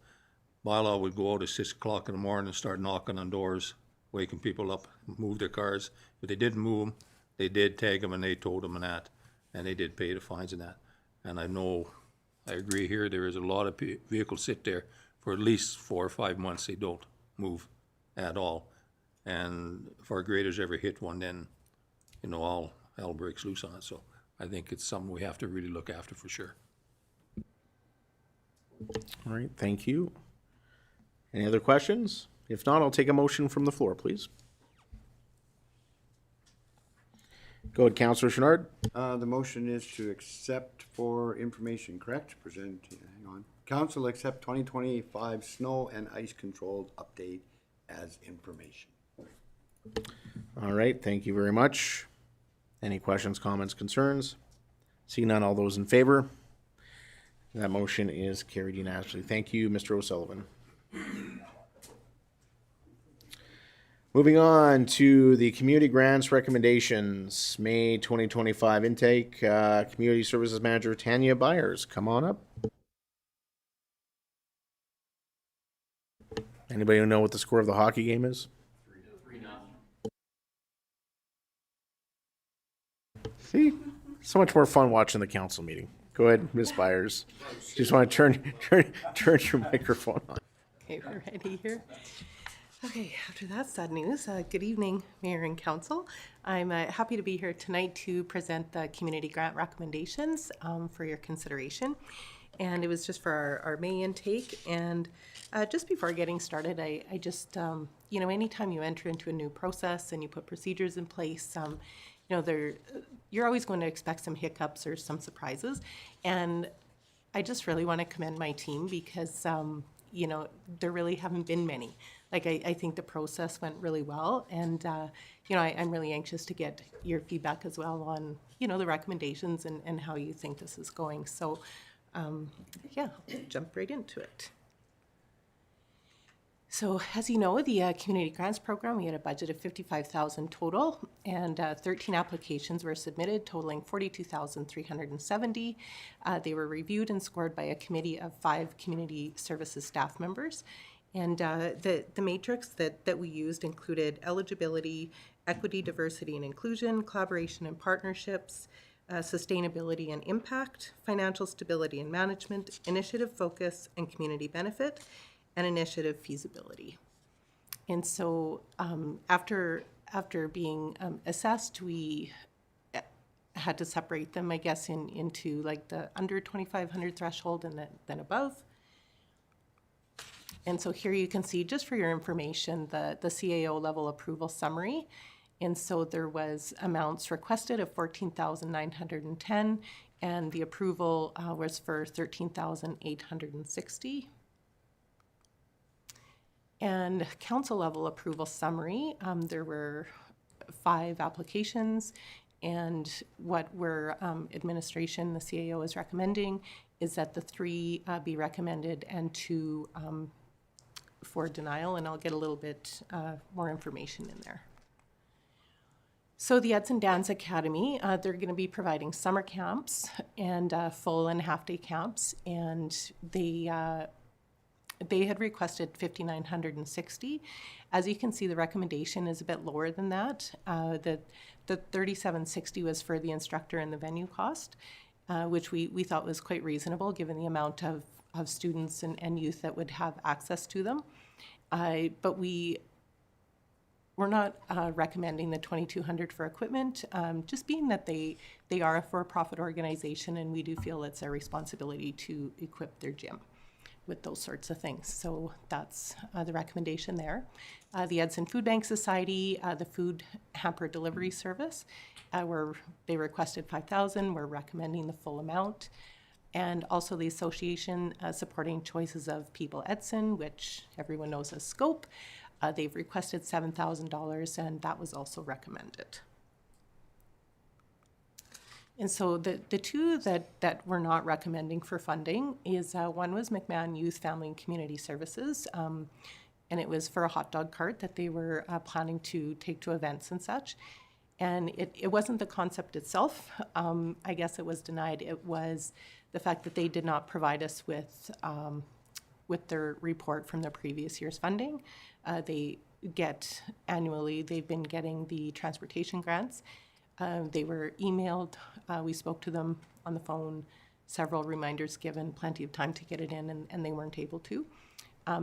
bylaw would go out at 6 o'clock in the morning and start knocking on doors, waking people up, move their cars. If they didn't move them, they did tag them and they towed them and that, and they did pay the fines and that. And I know, I agree here, there is a lot of vehicles sit there for at least 4 or 5 months, they don't move at all. And if our graders ever hit one, then, all hell breaks loose on it. So I think it's something we have to really look after for sure. All right, thank you. Any other questions? If not, I'll take a motion from the floor, please. Go ahead, Councillor Chenard. The motion is to accept for information, correct? Present, hang on. Council accept 2025 snow and ice controlled update as information. All right, thank you very much. Any questions, comments, concerns? Seeing none, all those in favor? That motion is carried unanimously. Thank you, Mr. O'Sullivan. Moving on to the community grants recommendations, May 2025 intake. Community Services Manager Tanya Byers, come on up. Anybody know what the score of the hockey game is? 3-0. See, so much more fun watching the council meeting. Go ahead, Ms. Byers. Just want to turn your microphone on. Okay, we're ready here. Okay, after that sad news, good evening, Mayor and Council. I'm happy to be here tonight to present the community grant recommendations for your consideration. And it was just for our May intake. And just before getting started, I just, anytime you enter into a new process and you put procedures in place, you're always going to expect some hiccups or some surprises. And I just really want to commend my team because, there really haven't been many. Like, I think the process went really well. And, I'm really anxious to get your feedback as well on, the recommendations and how you think this is going. So, I'll jump right into it. So as you know, the Community Grants Program, we had a budget of $55,000 total, and 13 applications were submitted, totaling $42,370. They were reviewed and scored by a committee of 5 community services staff members. And the matrix that we used included eligibility, equity, diversity and inclusion, collaboration and partnerships, sustainability and impact, financial stability and management, initiative focus and community benefit, and initiative feasibility. And so after being assessed, we had to separate them, I guess, into like the under 2,500 threshold and then above. And so here you can see, just for your information, the CAO level approval summary. And so there was amounts requested of $14,910, and the approval was for $13,860. And council level approval summary, there were 5 applications, and what we're administration, the CAO is recommending is that the 3 be recommended and 2 for denial, and I'll get a little bit more information in there. So the Edson Dance Academy, they're going to be providing summer camps and full and half-day camps, and they had requested $5,960. As you can see, the recommendation is a bit lower than that. The $3,760 was for the instructor and the venue cost, which we thought was quite reasonable given the amount of students and youth that would have access to them. But we're not recommending the $2,200 for equipment, just being that they are a for-profit organization, and we do feel it's our responsibility to equip their gym with those sorts of things. So that's the recommendation there. The Edson Food Bank Society, the food hamper delivery service, where they requested $5,000, we're recommending the full amount. And also the association supporting Choices of People Edson, which everyone knows as SCOPE. They've requested $7,000, and that was also recommended. And so the two that we're not recommending for funding is one was McMahon Youth, Family and Community Services. And it was for a hot dog cart that they were planning to take to events and such. And it wasn't the concept itself. I guess it was denied. It was the fact that they did not provide us with their report from the previous year's funding. They get annually, they've been getting the transportation grants. They were emailed, we spoke to them on the phone, several reminders given, plenty of time to get it in, and they weren't able to.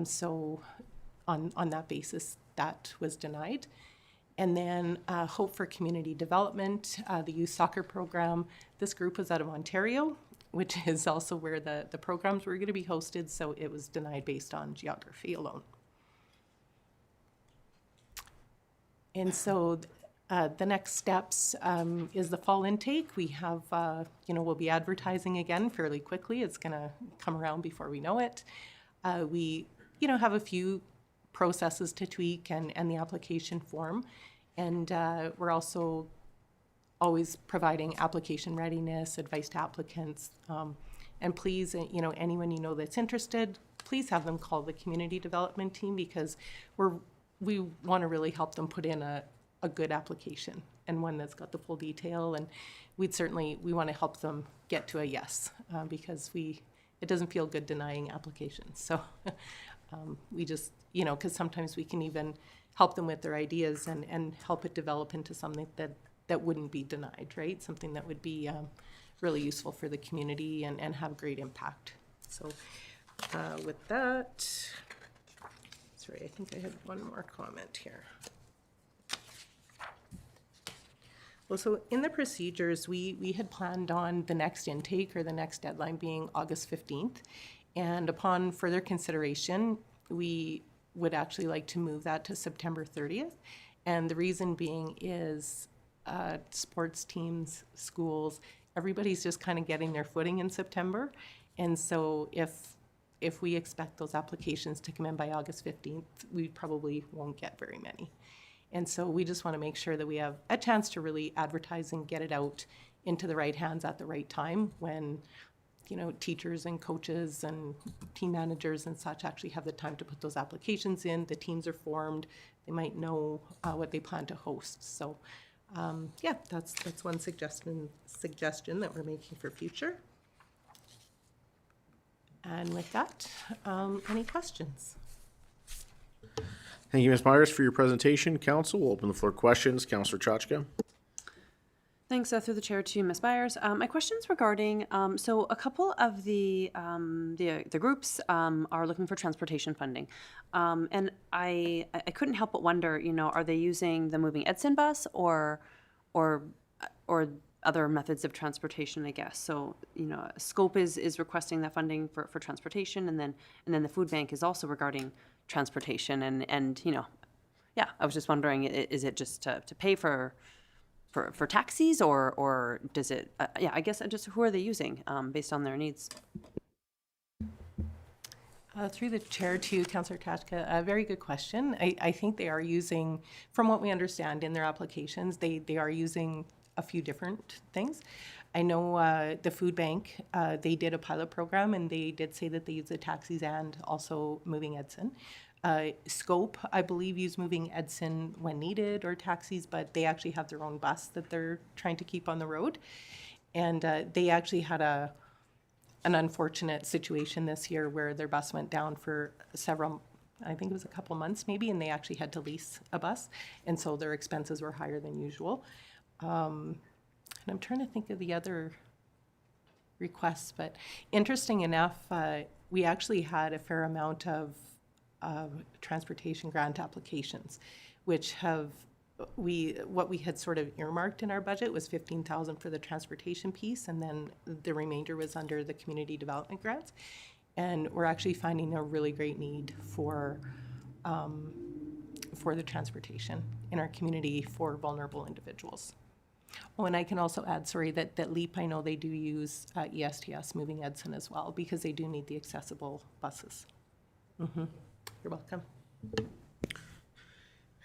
So on that basis, that was denied. And then Hope for Community Development, the youth soccer program. This group was out of Ontario, which is also where the programs were going to be hosted, so it was denied based on geography alone. And so the next steps is the fall intake. We have, we'll be advertising again fairly quickly. It's going to come around before we know it. We, have a few processes to tweak and the application form. And we're also always providing application readiness, advice to applicants. And please, anyone that's interested, please have them call the community development team, because we want to really help them put in a good application and one that's got the full detail. And we want to help them get to a yes, because it doesn't feel good denying applications. So we just, because sometimes we can even help them with their ideas and help it develop into something that wouldn't be denied, right? Something that would be really useful for the community and have great impact. So with that, sorry, I think I had one more comment here. Well, so in the procedures, we had planned on the next intake or the next deadline being August 15th. And upon further consideration, we would actually like to move that to September 30th. And the reason being is sports teams, schools, everybody's just kind of getting their footing in September. And so if we expect those applications to come in by August 15th, we probably won't get very many. And so we just want to make sure that we have a chance to really advertise and get it out into the right hands at the right time when, teachers and coaches and team managers and such actually have the time to put those applications in. The teams are formed. They might know what they plan to host. So, that's one suggestion that we're making for future. And with that, any questions? Thank you, Ms. Myers, for your presentation. Council will open the floor to questions. Councillor Chachka. Thanks, through the chair to Ms. Byers. My question's regarding, so a couple of the groups are looking for transportation funding. And I couldn't help but wonder, are they using the Moving Edson bus or other methods of transportation, I guess? So, Scope is requesting that funding for transportation, and then the food bank is also regarding transportation. And I was just wondering, is it just to pay for taxis, or does it, I guess just who are they using based on their needs? Through the chair to Councillor Kachka, a very good question. I think they are using, from what we understand in their applications, they are using a few different things. I know the food bank, they did a pilot program and they did say that they use the taxis and also Moving Edson. Scope, I believe, use Moving Edson when needed or taxis, but they actually have their own bus that they're trying to keep on the road. And they actually had an unfortunate situation this year where their bus went down for several, I think it was a couple months maybe, and they actually had to lease a bus. And so their expenses were higher than usual. And I'm trying to think of the other requests, but interesting enough, we actually had a fair amount of transportation grant applications, which what we had sort of earmarked in our budget was $15,000 for the transportation piece, and then the remainder was under the community development grants. And we're actually finding a really great need for the transportation in our community for vulnerable individuals. Oh, and I can also add, sorry, that LEAP, I know they do use ESTS Moving Edson as well, because they do need the accessible buses. Mm-hmm. You're welcome.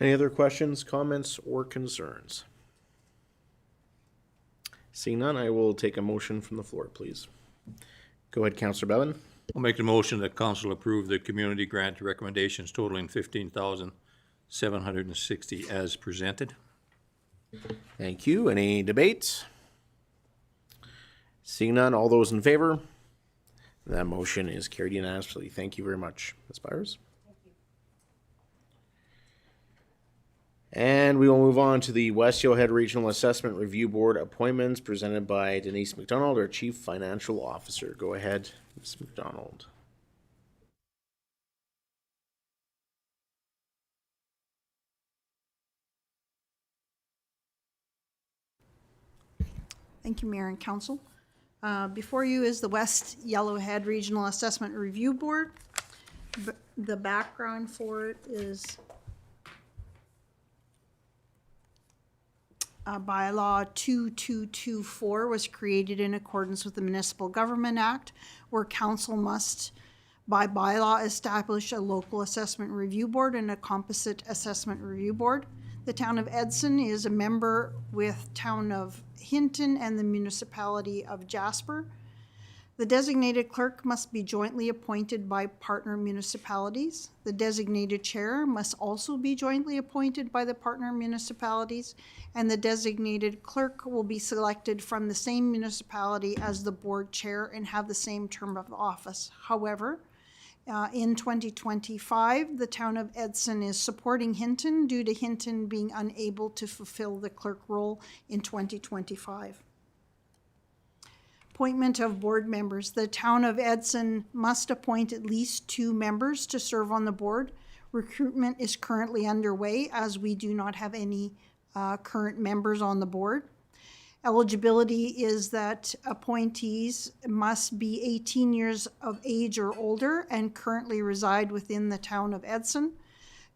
Any other questions, comments, or concerns? Seeing none, I will take a motion from the floor, please. Go ahead, Councillor Bevan. I'll make the motion that council approve the community grant recommendations totaling $15,760 as presented. Thank you. Any debate? Seeing none, all those in favor? That motion is carried unanimously. Thank you very much, Ms. Byers. And we will move on to the West Yellowhead Regional Assessment Review Board appointments presented by Denise McDonald, our Chief Financial Officer. Go ahead, Ms. McDonald. Thank you, Mayor and Council. Before you is the West Yellowhead Regional Assessment Review Board. The background for it is bylaw 2224 was created in accordance with the Municipal Government Act, where council must, by bylaw, establish a local assessment review board and a composite assessment review board. The town of Edson is a member with town of Hinton and the municipality of Jasper. The designated clerk must be jointly appointed by partner municipalities. The designated chair must also be jointly appointed by the partner municipalities, and the designated clerk will be selected from the same municipality as the board chair and have the same term of office. However, in 2025, the town of Edson is supporting Hinton due to Hinton being unable to fulfill the clerk role in 2025. Appointment of board members. The town of Edson must appoint at least 2 members to serve on the board. Recruitment is currently underway as we do not have any current members on the board. Eligibility is that appointees must be 18 years of age or older and currently reside within the town of Edson.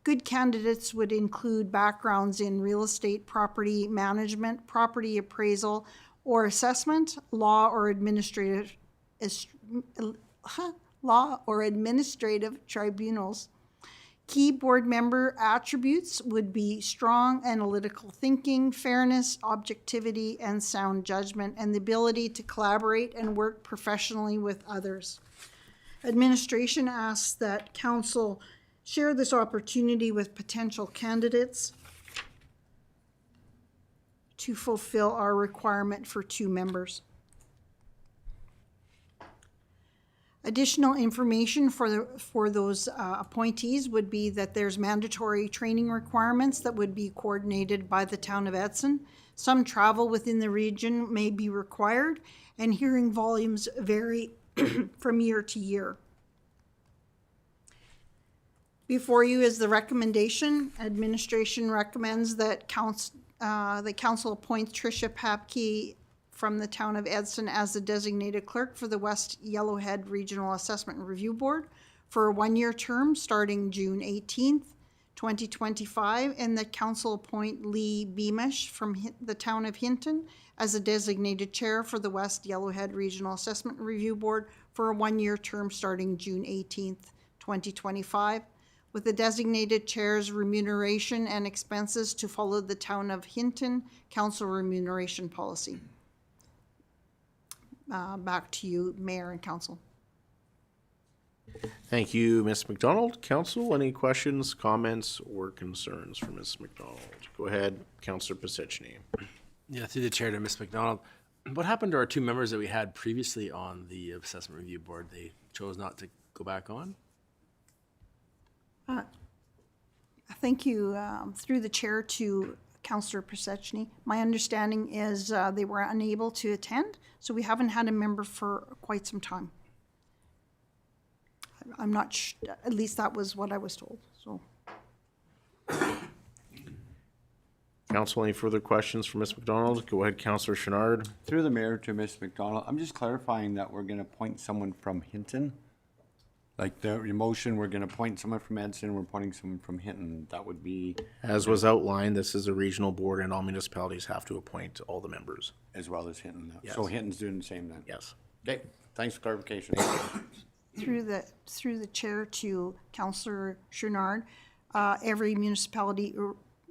Good candidates would include backgrounds in real estate, property management, property appraisal or assessment, law or administrative tribunals. Key board member attributes would be strong analytical thinking, fairness, objectivity, and sound judgment, and the ability to collaborate and work professionally with others. Administration asks that council share this opportunity with potential candidates to fulfill our requirement for 2 members. Additional information for those appointees would be that there's mandatory training requirements that would be coordinated by the town of Edson. Some travel within the region may be required, and hearing volumes vary from year to year. Before you is the recommendation. Administration recommends that the council appoint Tricia Papke from the town of Edson as the designated clerk for the West Yellowhead Regional Assessment Review Board for a 1-year term starting June 18th, 2025, and that council appoint Lee Beamish from the town of Hinton as a designated chair for the West Yellowhead Regional Assessment Review Board for a 1-year term starting June 18th, 2025, with the designated chair's remuneration and expenses to follow the town of Hinton council remuneration policy. Back to you, Mayor and Council. Thank you, Ms. McDonald. Council, any questions, comments, or concerns for Ms. McDonald? Go ahead, Councillor Pisechny. Yeah, through the chair to Ms. McDonald. What happened to our 2 members that we had previously on the assessment review board? They chose not to go back on? Thank you, through the chair to Councillor Pisechny. My understanding is they were unable to attend, so we haven't had a member for quite some time. I'm not at least that was what I was told, so. Council, any further questions for Ms. McDonald? Go ahead, Councillor Chenard. Through the mayor to Ms. McDonald, I'm just clarifying that we're going to appoint someone from Hinton. Like the motion, we're going to appoint someone from Edson, we're appointing someone from Hinton. That would be... As was outlined, this is a regional board and all municipalities have to appoint all the members. As well as Hinton. Yes. So Hinton's doing the same then? Yes. Okay, thanks for clarification. Through the chair to Councillor Chenard, every municipality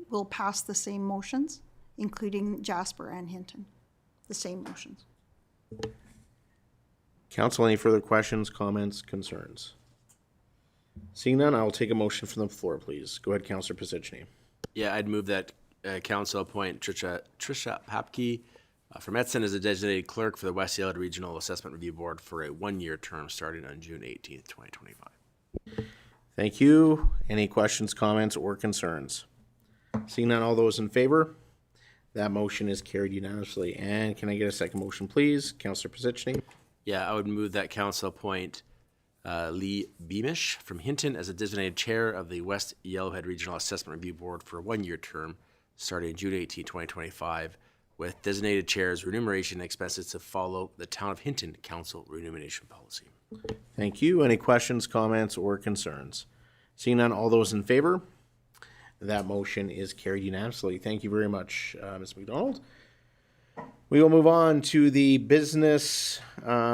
will pass the same motions, including Jasper and Hinton. the same motions. Council, any further questions, comments, concerns? Seeing none, I'll take a motion from the floor, please. Go ahead, Councillor Pisichny. Yeah, I'd move that council appoint Tricia Papke from Edson as a designated clerk for the West Yellowhead Regional Assessment Review Board for a one-year term starting on June 18th, 2025. Thank you. Any questions, comments, or concerns? Seeing none, all those in favor? That motion is carried unanimously. And can I get a second motion, please? Councillor Pisichny. Yeah, I would move that council appoint Lee Beamish from Hinton as a designated chair of the West Yellowhead Regional Assessment Review Board for a one-year term starting June 18, 2025, with designated chairs' remuneration and expenses to follow the Town of Hinton Council remuneration policy. Thank you. Any questions, comments, or concerns? Seeing none, all those in favor? That motion is carried unanimously. Thank you very much, Ms. McDonald. We will move on to the Business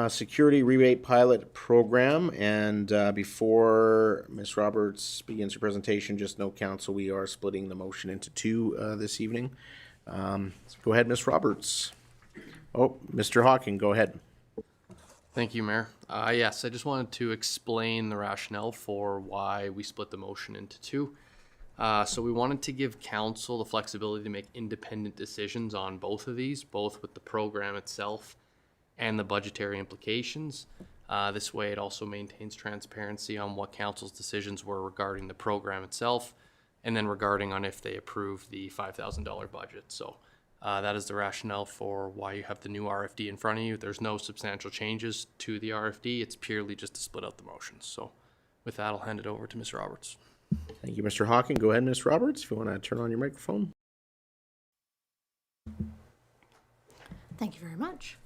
Security Rebate Pilot Program. And before Ms. Roberts begins her presentation, just note, Council, we are splitting the motion into two this evening. Go ahead, Ms. Roberts. Oh, Mr. Hawking, go ahead. Thank you, Mayor. Yes, I just wanted to explain the rationale for why we split the motion into two. So we wanted to give council the flexibility to make independent decisions on both of these, both with the program itself and the budgetary implications. This way it also maintains transparency on what council's decisions were regarding the program itself, and then regarding on if they approve the $5,000 budget. So that is the rationale for why you have the new RFD in front of you. There's no substantial changes to the RFD. It's purely just to split out the motions. So with that, I'll hand it over to Ms. Roberts. Thank you, Mr. Hawking. Go ahead, Ms. Roberts, if you want to turn on your microphone. Thank you very much.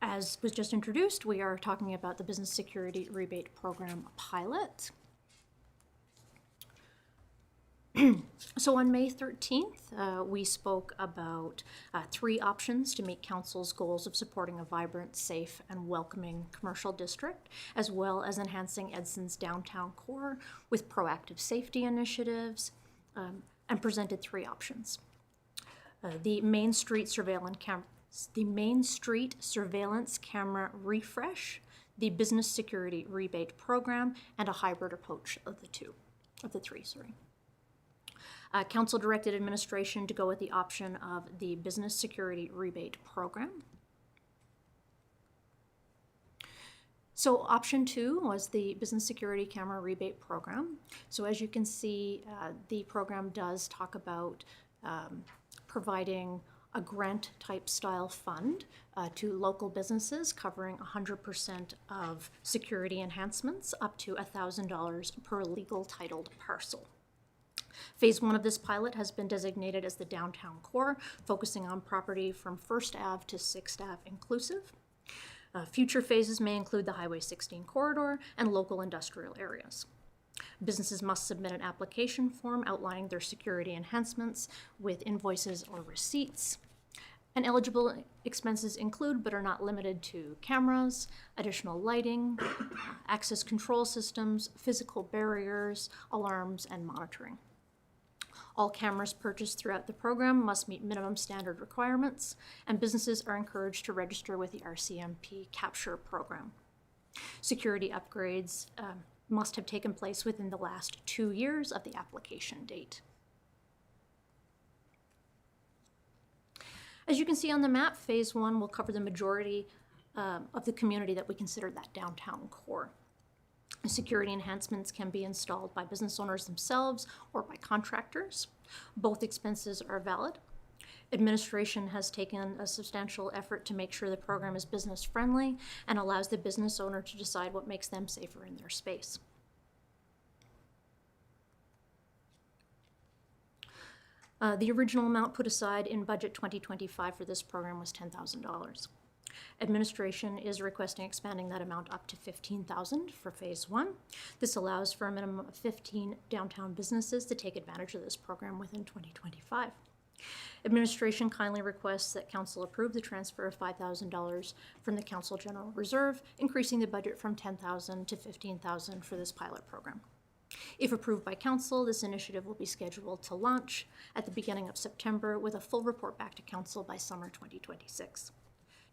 As was just introduced, we are talking about the Business Security Rebate Program pilot. So on May 13th, we spoke about three options to meet Council's goals of supporting a vibrant, safe, and welcoming commercial district, as well as enhancing Edson's downtown core with proactive safety initiatives, and presented three options. The Main Street surveillance camera refresh, the Business Security Rebate Program, and a hybrid approach of the three. Council directed administration to go with the option of the Business Security Rebate Program. So option 2 was the Business Security Camera Rebate Program. So as you can see, the program does talk about providing a grant type style fund to local businesses covering 100% of security enhancements up to $1,000 per legal titled parcel. Phase 1 of this pilot has been designated as the downtown core, focusing on property from 1st Ave to 6th Ave inclusive. Future phases may include the Highway 16 corridor and local industrial areas. Businesses must submit an application form outlining their security enhancements with invoices or receipts. And eligible expenses include, but are not limited to, cameras, additional lighting, access control systems, physical barriers, alarms, and monitoring. All cameras purchased throughout the program must meet minimum standard requirements, and businesses are encouraged to register with the RCMP Capture program. Security upgrades must have taken place within the last 2 years of the application date. As you can see on the map, Phase 1 will cover the majority of the community that we consider that downtown core. Security enhancements can be installed by business owners themselves or by contractors. Both expenses are valid. Administration has taken a substantial effort to make sure the program is business friendly and allows the business owner to decide what makes them safer in their space. The original amount put aside in budget 2025 for this program was $10,000. Administration is requesting expanding that amount up to $15,000 for Phase 1. This allows for a minimum of 15 downtown businesses to take advantage of this program within 2025. Administration kindly requests that Council approve the transfer of $5,000 from the Council General Reserve, increasing the budget from $10,000 to $15,000 for this pilot program. If approved by council, this initiative will be scheduled to launch at the beginning of September with a full report back to council by summer 2026.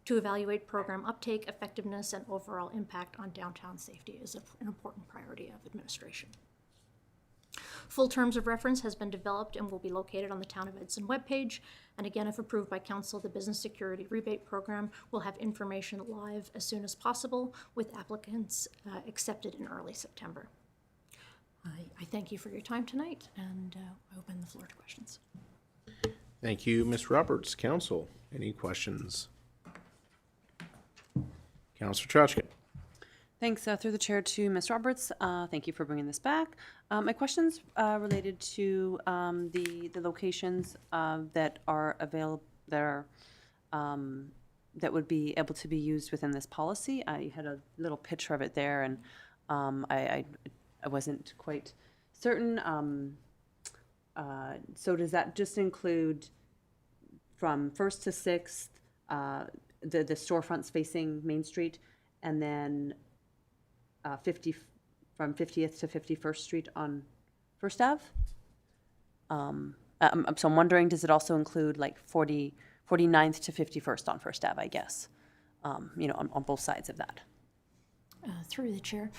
To evaluate program uptake, effectiveness, and overall impact on downtown safety is an important priority of administration. Full terms of reference has been developed and will be located on the Town of Edson webpage. And again, if approved by council, the Business Security Rebate Program will have information live as soon as possible, with applicants accepted in early September. I thank you for your time tonight, and I open the floor to questions. Thank you, Ms. Roberts. Council, any questions? Councillor Trotchka. Thanks. Through the chair to Ms. Roberts. Thank you for bringing this back. My question's related to the locations that are available, that would be able to be used within this policy. You had a little picture of it there, and I wasn't quite certain. So does that just include from 1st to 6th, the storefronts facing Main Street, and then 50 from 50th to 51st Street on First Ave? So I'm wondering, does it also include like 49th to 51st on First Ave, I guess, on both sides of that? Through the chair.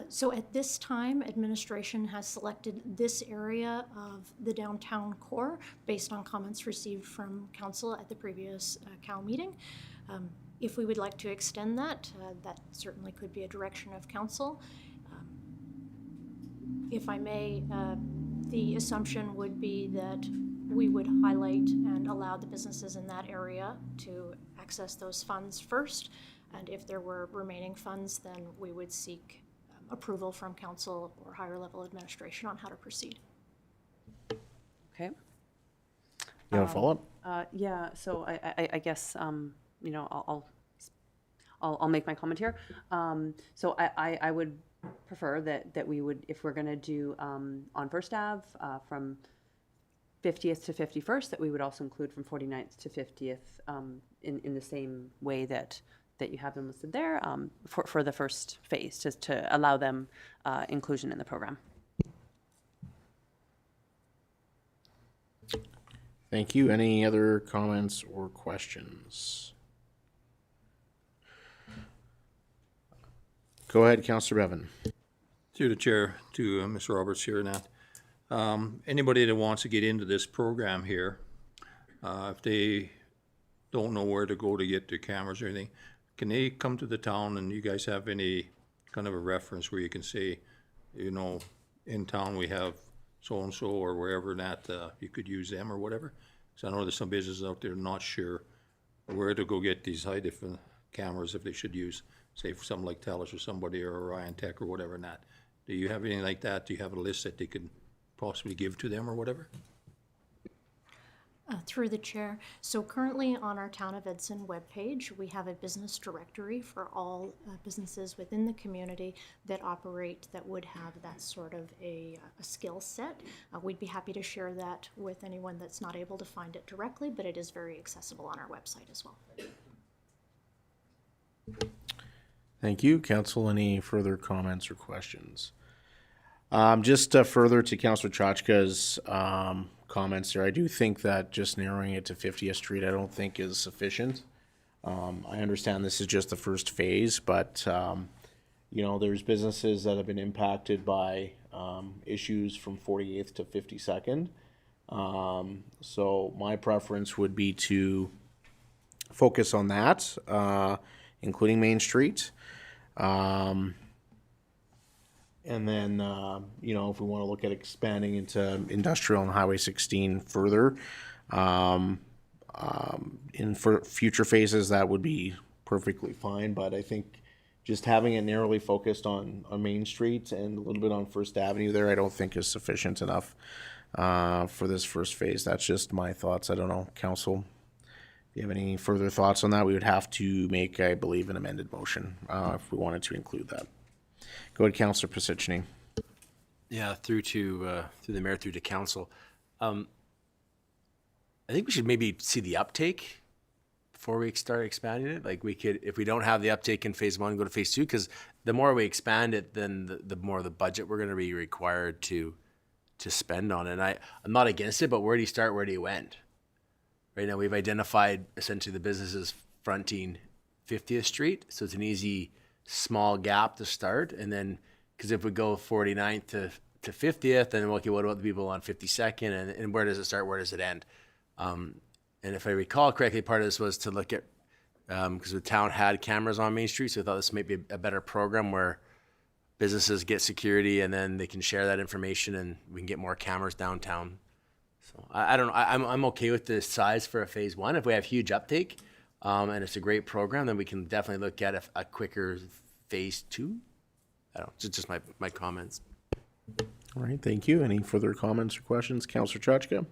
So at this time, administration has selected this area of the downtown core based on comments received from council at the previous COW meeting. If we would like to extend that, that certainly could be a direction of council. If I may, the assumption would be that we would highlight and allow the businesses in that area to access those funds first. And if there were remaining funds, then we would seek approval from council or higher level administration on how to proceed. Okay. You want to follow up? Yeah, so I guess, I'll make my comment here. So I would prefer that we would, if we're going to do on First Ave from 50th to 51st, that we would also include from 49th to 50th in the same way that you have them listed there for the first phase, just to allow them inclusion in the program. Thank you. Any other comments or questions? Go ahead, Councillor Bevan. Through the chair to Ms. Roberts here now. Anybody that wants to get into this program here, if they don't know where to go to get their cameras or anything, can they come to the town, and you guys have any kind of a reference where you can say, in town we have so-and-so or wherever that you could use them or whatever? So I know there's some businesses out there not sure where to go get these high def cameras if they should use, say, for something like TELUS or somebody or Orion Tech or whatever. Not. Do you have anything like that? Do you have a list that they could possibly give to them or whatever? Through the chair. So currently on our Town of Edson webpage, we have a business directory for all businesses within the community that operate, that would have that sort of a skill set. We'd be happy to share that with anyone that's not able to find it directly, but it is very accessible on our website as well. Thank you. Council, any further comments or questions? Just further to Councillor Chachka's comments there, I do think that just narrowing it to 50th Street I don't think is sufficient. I understand this is just the first phase, but there's businesses that have been impacted by issues from 48th to 52nd. So my preference would be to focus on that, including Main Street. And then, if we want to look at expanding into industrial and Highway 16 further, for future phases, that would be perfectly fine. But I think just having it narrowly focused on Main Street and a little bit on First Avenue there, I don't think is sufficient enough for this first phase. That's just my thoughts. I don't know, Council. Do you have any further thoughts on that? We would have to make, I believe, an amended motion if we wanted to include that. Go ahead, Councillor Pisichny. Yeah, through the mayor, through to council. I think we should maybe see the uptake before we start expanding it? Like we could, if we don't have the uptake in phase 1, go to phase 2, because the more we expand it, then the more the budget we're going to be required to spend on it. And I'm not against it, but where do you start? Where do you end? Right now we've identified essentially the businesses fronting 50th Street. So it's an easy small gap to start. And then, because if we go 49th to 50th, then okay, what about the people on 52nd? And where does it start? Where does it end? And if I recall correctly, part of this was to look at, because the town had cameras on Main Street, so I thought this might be a better program where businesses get security and then they can share that information and we can get more cameras downtown. So I don't know, I'm okay with the size for a phase 1. If we have huge uptake and it's a great program, then we can definitely look at a quicker phase 2. I don't know, just my comments. All right, thank you. Any further comments or questions? Councillor Chachka?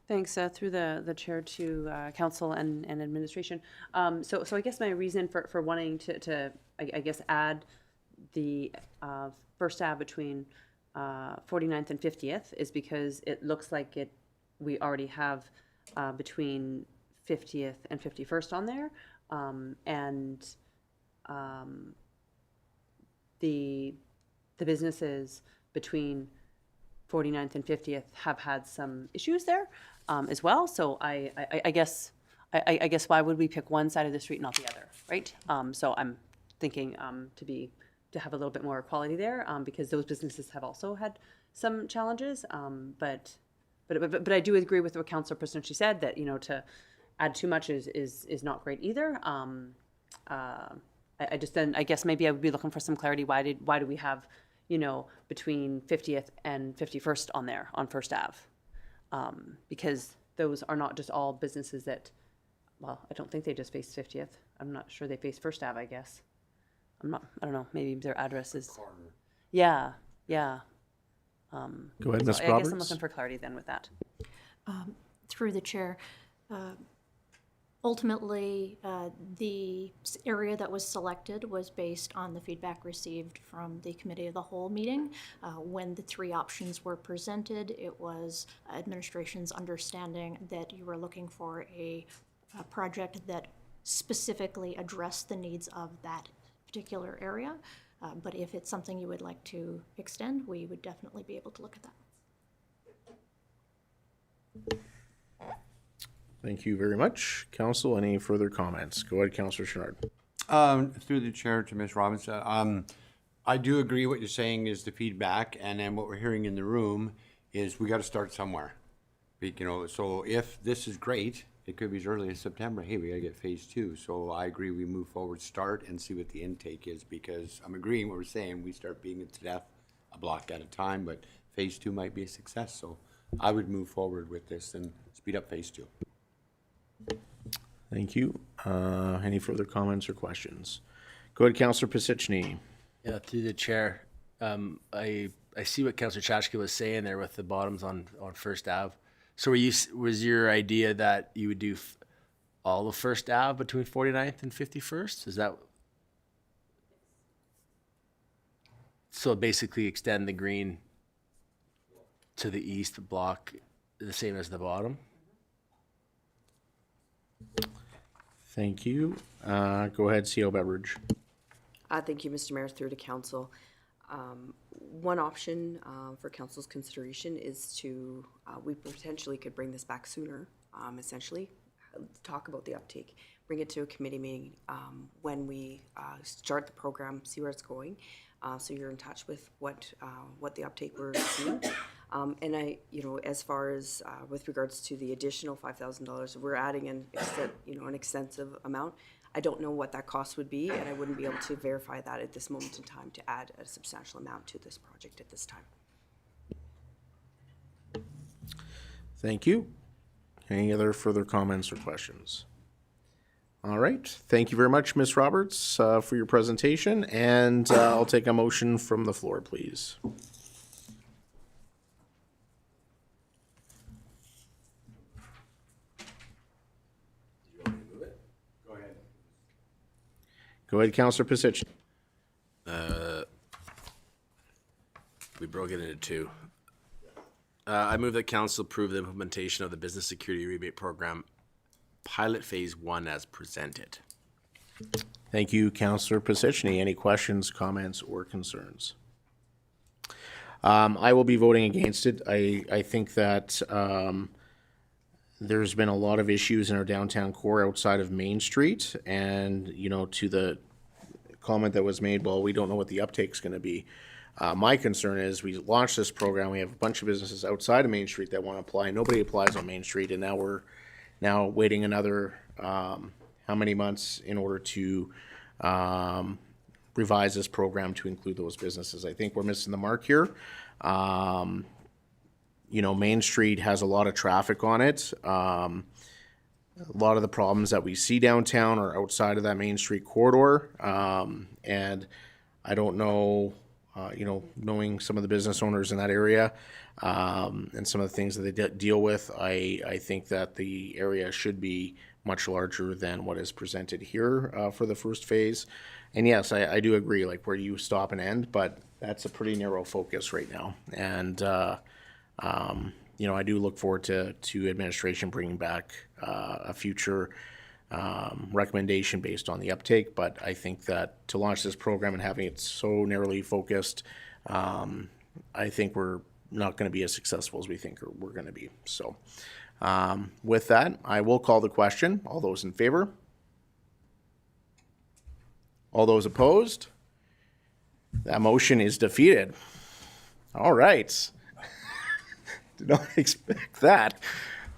Thanks, through the chair to council and administration. So I guess my reason for wanting to I guess add the First Ave between 49th and 50th is because it looks like we already have between 50th and 51st on there, and the businesses between 49th and 50th have had some issues there as well. So I guess why would we pick one side of the street, not the other, right? So I'm thinking to have a little bit more equality there because those businesses have also had some challenges. But I do agree with what Councillor President said that to add too much is not great either. I guess maybe I would be looking for some clarity. Why do we have between 50th and 51st on there on First Ave? Because those are not just all businesses that, well, I don't think they just face 50th. I'm not sure they face First Ave, I guess. I don't know, maybe their address is. Yeah. Go ahead, Ms. I Roberts. guess I'm looking for clarity then with that. Through the chair, ultimately, the area that was selected was based on the feedback received from the Committee of the Whole meeting. When the 3 options were presented, it was administration's understanding that you were looking for a project that specifically addressed the needs of that particular area. But if it's something you would like to extend, we would definitely be able to look at that. Thank you very much. Council, any further comments? Go ahead, Councillor Chenard. Through the chair to Ms. Robinson, I do agree what you're saying is the feedback, and then what we're hearing in the room is we got to start somewhere. So if this is great, it could be as early as September. Hey, we got to get phase 2. So I agree we move forward, start, and see what the intake is, because I'm agreeing what we're saying. We start beating it to death a block at a time, but phase 2 might be a success. So I would move forward with this and speed up phase 2. Thank you. Any further comments or questions? Go ahead, Councillor Pisichny. Yeah, through the chair, I see what Councillor Chachka was saying there with the bottoms on First Ave. So was your idea that you would do all of First Ave between 49th and 51st? Is that so? Basically, extend the green to the east block, the same as the bottom. Thank you. Go ahead, CO Beveridge. Thank you, Mr. Mayor, through to council. One option for council's consideration is to, we potentially could bring this back sooner, essentially, talk about the uptake, bring it to a committee meeting when we start the program, see where it's going. So you're in touch with what the uptake we're seeing. And as far as with regards to the additional $5,000, we're adding an extensive amount. I don't know what that cost would be, and I wouldn't be able to verify that at this moment in time to add a substantial amount to this project at this time. Thank you. Any other further comments or questions? All right. Thank you very much, Ms. Roberts, for your presentation. And I'll take a motion from the floor, please. Go ahead, Councillor Pisichny. We broke it into 2. I move that council approve the implementation of the business security rebate program pilot phase 1 as presented. Thank you, Councillor Pisichny. Any questions, comments, or concerns? I will be voting against it. I think that there's been a lot of issues in our downtown core outside of Main Street, and, you know, to the comment that was made, well, we don't know what the uptake's going to be. My concern is we launched this program, we have a bunch of businesses outside of Main Street that want to apply. Nobody applies on Main Street, and now we're waiting another how many months in order to revise this program to include those businesses. I think we're missing the mark here. You know, Main Street has a lot of traffic on it. A lot of the problems that we see downtown are outside of that Main Street corridor. And I don't know, you know, knowing some of the business owners in that area and some of the things that they deal with, I think that the area should be much larger than what is presented here for the first phase. And yes, I do agree, like where you stop and end, but that's a pretty narrow focus right now. And, you know, I do look forward to administration bringing back a future recommendation based on the uptake. But I think that to launch this program and having it so narrowly focused, I think we're not going to be as successful as we think we're going to be. So with that, I will call the question. All those in favor? All those opposed? That motion is defeated. All right. Did not expect that.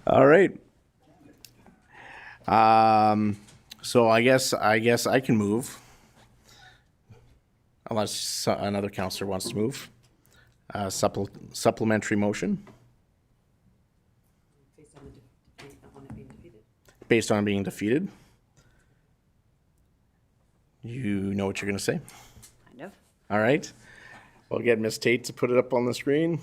All right. So I guess I can move, unless another councillor wants to move. Supplementary motion. Based on being defeated. You know what you're going to say? Kind of. All right. We'll get Ms. Tate to put it up on the screen.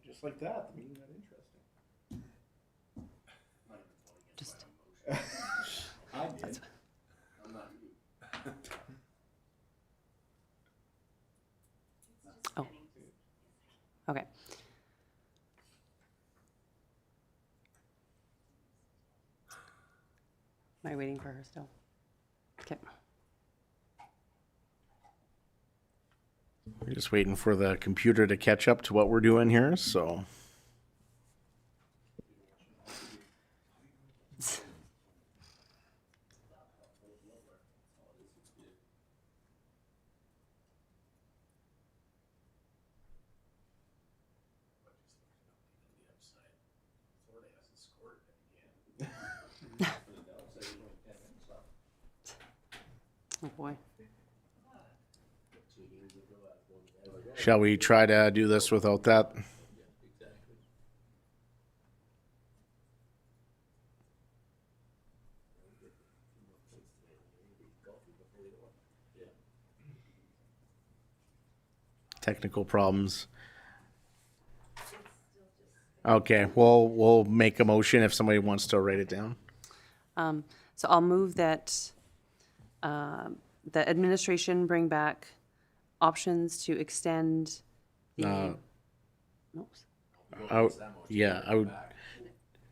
Just like that. The meeting got interesting. Just. I did. I'm not you. Oh. Okay. Am I waiting for her still? Okay. We're just waiting for the computer to catch up to what we're doing here, so. Oh boy. Shall we try to do this without that? Technical problems. Okay, we'll make a motion if somebody wants to write it down. So I'll move that the administration bring back options to extend the. I would.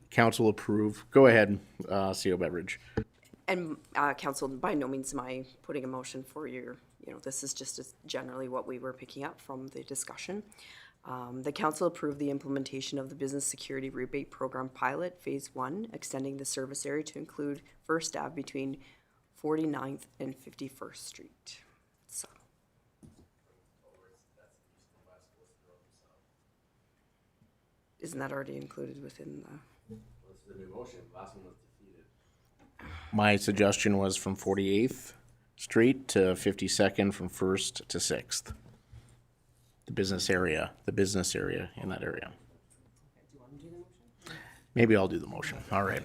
Council approve. Go ahead, CO Beveridge. And council, by no means am I putting a motion for your, you know, this is just generally what we were picking up from the discussion. The council approved the implementation of the Business Security Rebate Program Pilot Phase 1, extending the service area to include First Ave between 49th and 51st Street. So. Isn't that already included within the? What's the new motion? Last one was defeated. My suggestion was from 48th Street to 52nd, from 1st to 6th. The business area in that area. Maybe I'll do the motion. All right.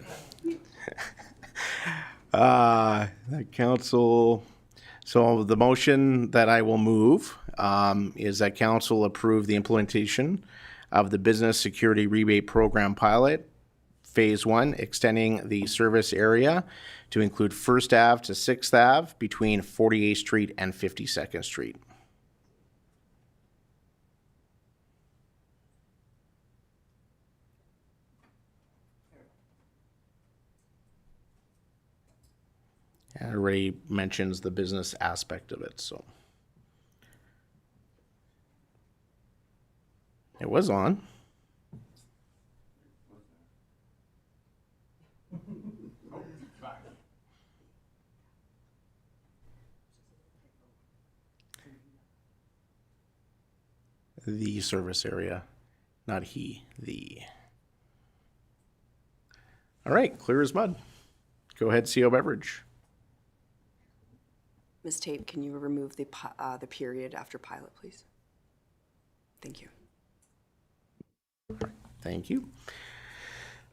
Council, so the motion that I will move is that council approve the implementation of the Business Security Rebate Program Pilot, Phase 1, extending the service area to include 1st Ave to 6th Ave between 48th Street and 52nd Street. And it already mentions the business aspect of it, so. It was on. The service area, not he, the. All right, clear as mud. Go ahead, CO Beverage. Ms. Tate, can you remove the period after pilot, please? Thank you. Thank you.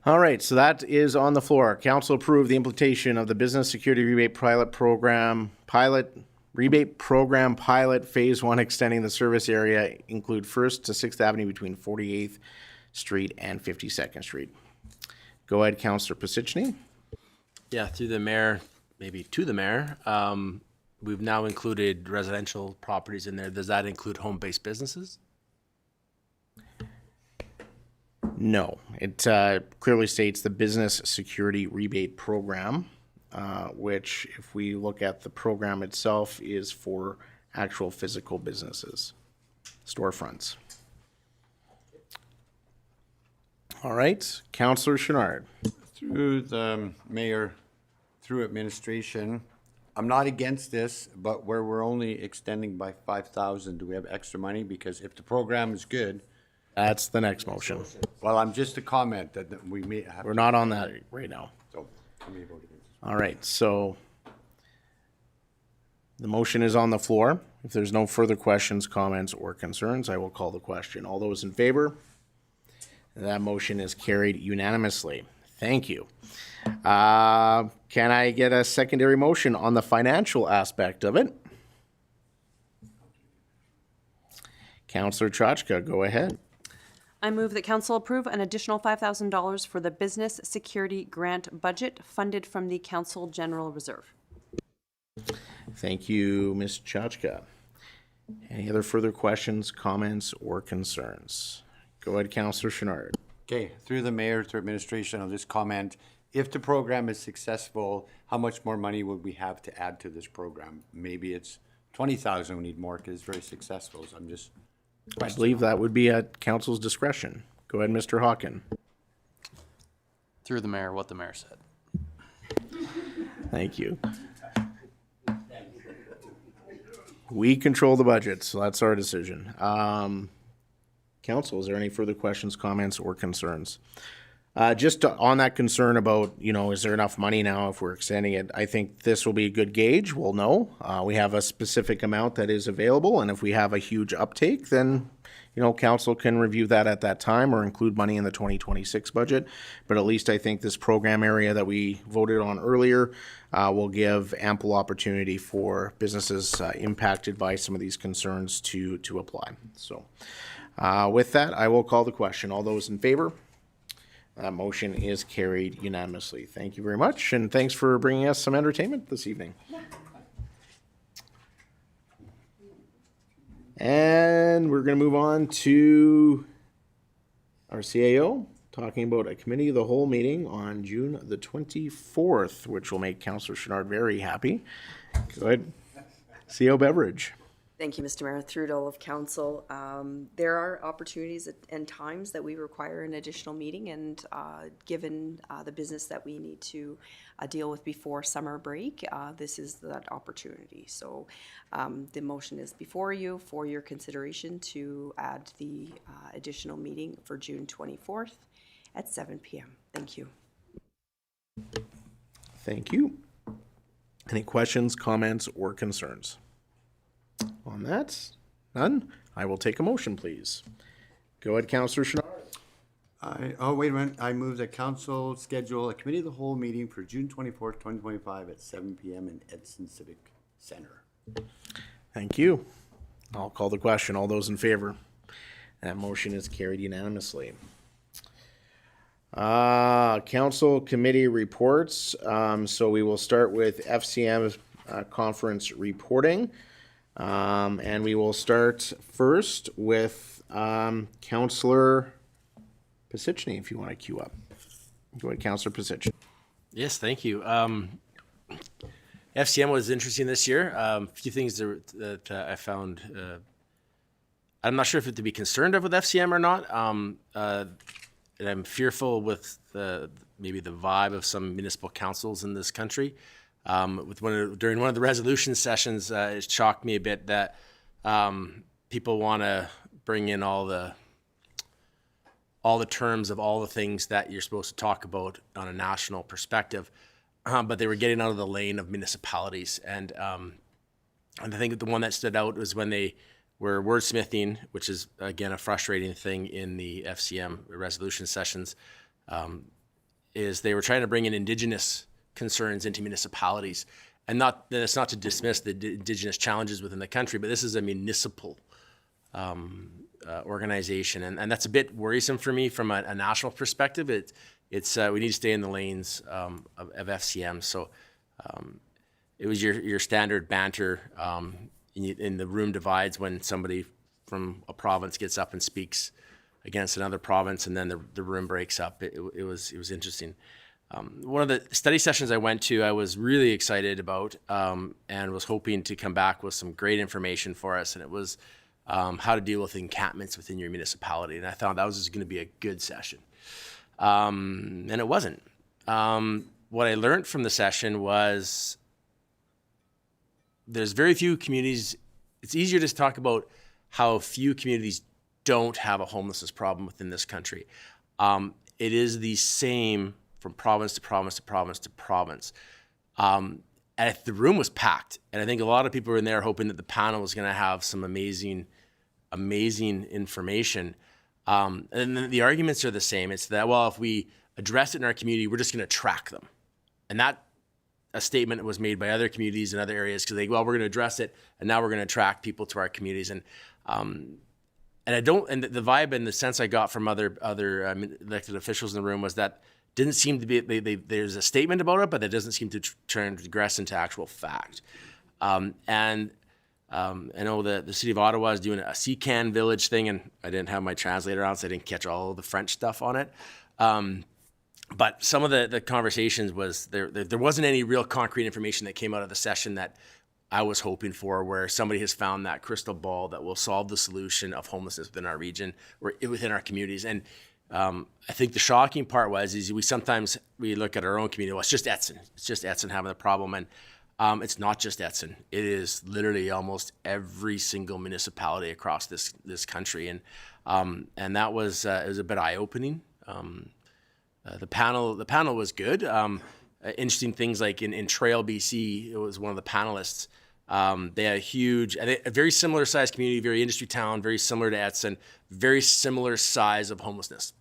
All right, so that is on the floor. Council approved the implementation of the Business Security Rebate Rebate Program Pilot Phase 1, extending the service area include 1st to 6th Avenue between 48th Street and 52nd Street. Go ahead, Councillor Pisichny. Yeah, through the mayor, maybe to the mayor, we've now included residential properties in there. Does that include home-based businesses? No, it clearly states the Business Security Rebate Program, which, if we look at the program itself, is for actual physical businesses, storefronts. All right, Councillor Chenard. Through the mayor, through administration, I'm not against this, but where we're only extending by 5,000, do we have extra money? Because if the program is good. That's the next motion. Well, I'm just a comment that we may have. We're not on that right now. So, I may vote against. All right, so the motion is on the floor. If there's no further questions, comments, or concerns, I will call the question. All those in favor? That motion is carried unanimously. Thank you. Can I get a secondary motion on the financial aspect of it? Councillor Chachka, go ahead. I move that council approve an additional $5,000 for the Business Security Grant budget funded from the Council General Reserve. Thank you, Ms. Chachka. Any other further questions, comments, or concerns? Go ahead, Councillor Chenard. Okay, through the mayor, through administration, I'll just comment, if the program is successful, how much more money would we have to add to this program? Maybe it's 20,000, we need more because it's very successful, so I'm just. I believe that would be at council's discretion. Go ahead, Mr. Hawken. Through the mayor, what the mayor said. Thank you. We control the budget, so that's our decision. Council, is there any further questions, comments, or concerns? Just on that concern about, is there enough money now if we're extending it? I think this will be a good gauge. We'll know. We have a specific amount that is available, and if we have a huge uptake, then, council can review that at that time or include money in the 2026 budget. But at least I think this program area that we voted on earlier will give ample opportunity for businesses impacted by some of these concerns to apply. So with that, I will call the question. All those in favor? That motion is carried unanimously. Thank you very much, and thanks for bringing us some entertainment this evening. And we're going to move on to our CAO, talking about a committee of the whole meeting on June the 24th, which will make Councillor Chenard very happy. Go ahead, CO Beverage. Thank you, Mr. Mayor. Through to all of council, there are opportunities and times that we require an additional meeting, and given the business that we need to deal with before summer break, this is that opportunity. So the motion is before you for your consideration to add the additional meeting for June 24th at 7 p.m. Thank you. Thank you. Any questions, comments, or concerns? On that, none. I will take a motion, please. Go ahead, Councillor Chenard. Wait a minute. I move that council schedule a committee of the whole meeting for June 24th, 2025 at 7 p.m. in Edson Civic Center. Thank you. I'll call the question. All those in favor? That motion is carried unanimously. Council committee reports. So we will start with FCM conference reporting. And we will start first with Councillor Pisichny, if you want to queue up. Go ahead, Councillor Pisichny. Yes, thank you. FCM was interesting this year. A few things that I found. I'm not sure if to be concerned of with FCM or not. And I'm fearful with maybe the vibe of some municipal councils in this country. During one of the resolution sessions, it shocked me a bit that people want to bring in all the terms of all the things that you're supposed to talk about on a national perspective, but they were getting out of the lane of municipalities. And I think the one that stood out was when they were wordsmithing, which is, again, a frustrating thing in the FCM resolution sessions, is they were trying to bring in Indigenous concerns into municipalities. And it's not to dismiss the Indigenous challenges within the country, but this is a municipal organization. And that's a bit worrisome for me from a national perspective. It's we need to stay in the lanes of FCM. So it was your standard banter, and the room divides when somebody from a province gets up and speaks against another province, and then the room breaks up. It was interesting. One of the study sessions I went to, I was really excited about, and was hoping to come back with some great information for us. And it was how to deal with encampments within your municipality. And I thought that was just going to be a good session. And it wasn't. What I learned from the session was there's very few communities. It's easier to talk about how few communities don't have a homelessness problem within this country. It is the same from province to province to province to province. And the room was packed. And I think a lot of people were in there hoping that the panel was going to have some amazing information. And then the arguments are the same. It's that, well, if we address it in our community, we're just going to track them. And that a statement was made by other communities in other areas because we're going to address it, and now we're going to attract people to our communities. And the vibe and the sense I got from other elected officials in the room was that didn't seem to be, there's a statement about it, but that doesn't seem to transgress into actual fact. And I know the city of Ottawa is doing a CCAN village thing, and I didn't have my translator on, so I didn't catch all the French stuff on it. But some of the conversations was there wasn't any real concrete information that came out of the session that I was hoping for, where somebody has found that crystal ball that will solve the solution of homelessness within our region or within our communities. And I think the shocking part is we sometimes look at our own community, well, it's just Edson. It's just Edson having the problem. And it's not just Edson. It is literally almost every single municipality across this country. And that was it was a bit eye-opening. The panel was good. Interesting things like in Trail, BC, it was one of the panelists. They had a very similar sized community, very industry town, very similar to Edson, very similar size of homelessness.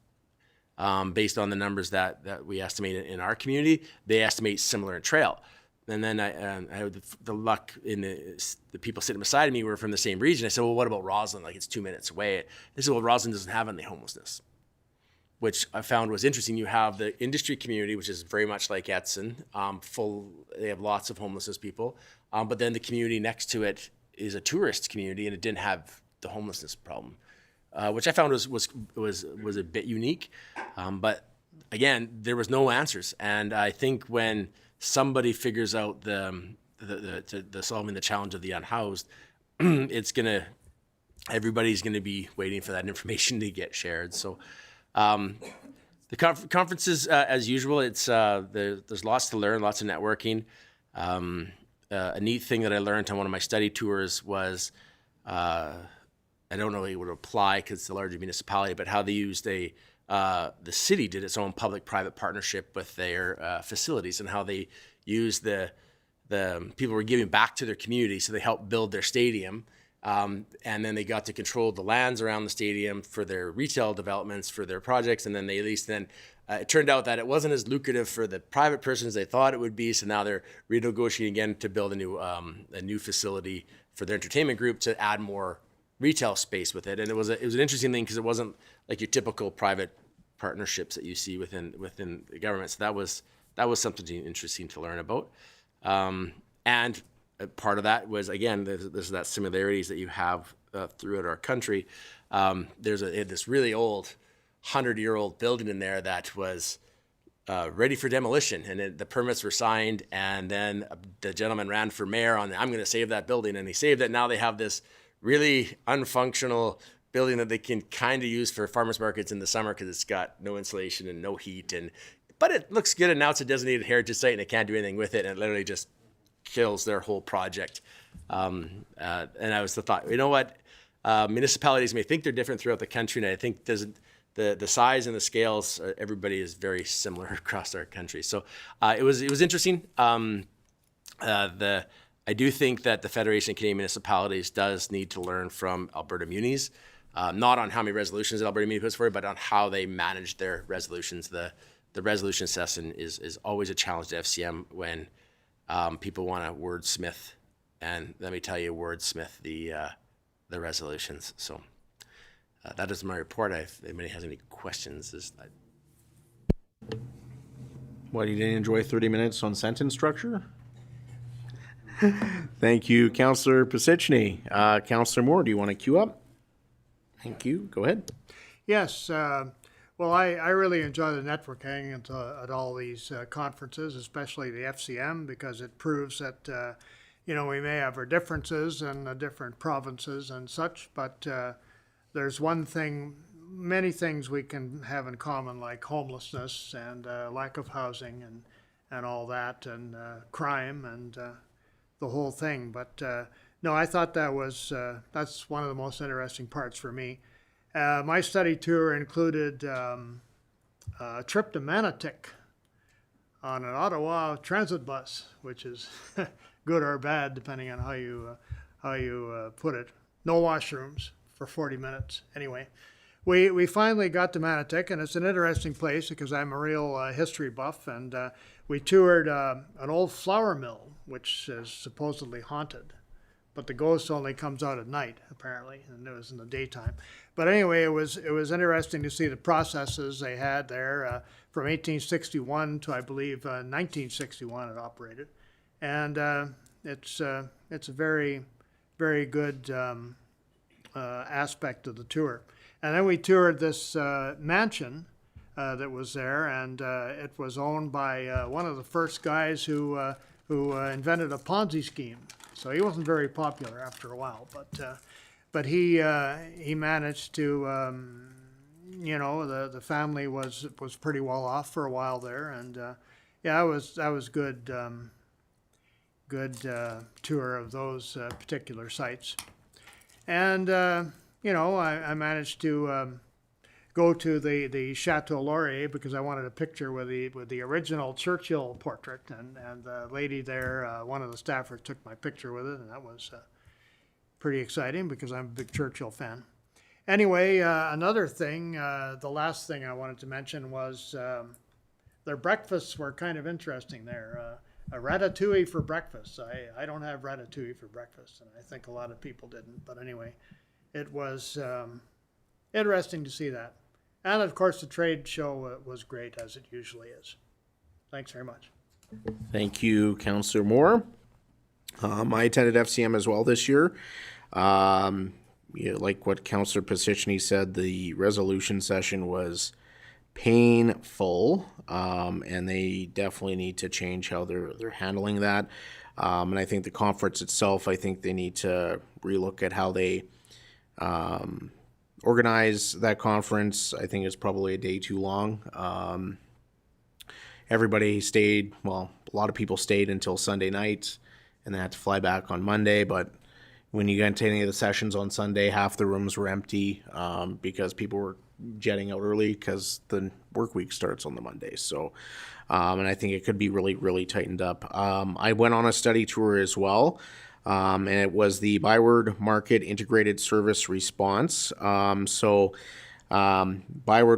Based on the numbers that we estimate in our community, they estimate similar in Trail. And then I had the luck in the people sitting beside me were from the same region. I said, well, what about Roslyn? Like, it's 2 minutes away. They said, well, Roslyn doesn't have any homelessness, which I found was interesting. You have the industry community, which is very much like Edson, they have lots of homelessness people. But then the community next to it is a tourist community, and it didn't have the homelessness problem, which I found was a bit unique. But again, there was no answers. And I think when somebody figures out the solving the challenge of the unhoused, everybody's gonna be waiting for that information to get shared. So. The conferences, as usual, there's lots to learn, lots of networking. A neat thing that I learned on one of my study tours was, I don't know if it would apply because it's a larger municipality, but how they used the city did its own public-private partnership with their facilities, and how they used the people were giving back to their community, so they helped build their stadium. And then they got to control the lands around the stadium for their retail developments, for their projects. And then it turned out that it wasn't as lucrative for the private person as they thought it would be. So now they're renegotiating again to build a new facility for their entertainment group to add more retail space with it. And it was an interesting thing because it wasn't like your typical private partnerships that you see within the government. So that was something interesting to learn about. And part of that was, again, there's that similarities that you have throughout our country. There's this really old 100-year-old building in there that was ready for demolition, and the permits were signed, and then the gentleman ran for mayor on, I'm going to save that building, and he saved it. Now they have this really unfunctional building that they can kind of use for farmers markets in the summer because it's got no insulation and no heat, but it looks good, and now it's a designated heritage site, and they can't do anything with it, and it literally just kills their whole project. And I was the thought, you know what, municipalities may think they're different throughout the country, and I think the size and the scales, everybody is very similar across our country. So it was interesting. I do think that the Federation of Canadian Municipalities does need to learn from Alberta Munis, not on how many resolutions Alberta Muni puts forward, but on how they manage their resolutions. The resolution session is always a challenge to FCM when people want to wordsmith, and let me tell you, wordsmith the resolutions. So that is my report. If anybody has any questions, What, you didn't enjoy 30 minutes on sentence structure? Thank you, Councillor Pisichny. Councillor Moore, do you want to queue up? Thank you. Go ahead. Yes, well, I really enjoy the networking at all these conferences, especially the FCM, because it proves that, we may have our differences in different provinces and such, but there's one thing, many things we can have in common, like homelessness and lack of housing and all that, and crime and the whole thing. But no, I thought that's one of the most interesting parts for me. My study tour included a trip to Manotick on an Ottawa transit bus, which is good or bad depending on how you put it. No washrooms for 40 minutes. Anyway, we finally got to Manotick, and it's an interesting place because I'm a real history buff, and we toured an old flour mill, which is supposedly haunted, but the ghost only comes out at night, apparently, and it was in the daytime. But anyway, it was interesting to see the processes they had there from 1861 to, I believe, 1961 it operated. And it's a very, very good aspect of the tour. And then we toured this mansion that was there, and it was owned by one of the first guys who invented a Ponzi scheme. So he wasn't very popular after a while, but he managed to, the family was pretty well off for a while there, and that was good tour of those particular sites. And I managed to go to the Chateau Laurier because I wanted a picture with the original Churchill portrait, and the lady there, one of the staffers, took my picture with it, and that was pretty exciting because I'm a big Churchill fan. Anyway, another thing, the last thing I wanted to mention was their breakfasts were kind of interesting there. A ratatouille for breakfast. I don't have ratatouille for breakfast, and I think a lot of people didn't. But anyway, it was interesting to see that. And of course, the trade show was great, as it usually is. Thanks very much. Thank you, Councillor Moore. I attended FCM as well this year. Like what Councillor Pisichny said, the resolution session was painful, and they definitely need to change how they're handling that. And I think the conference itself, I think they need to relook at how they organize that conference. I think it's probably a day too long. Everybody stayed, well, a lot of people stayed until Sunday night and they had to fly back on Monday. But when you got to any of the sessions on Sunday, half the rooms were empty because people were jetting out early because the work week starts on the Monday. So, and I think it could be really, really tightened up. I went on a study tour as well. And it was the Byward Market Integrated Service Response. Byward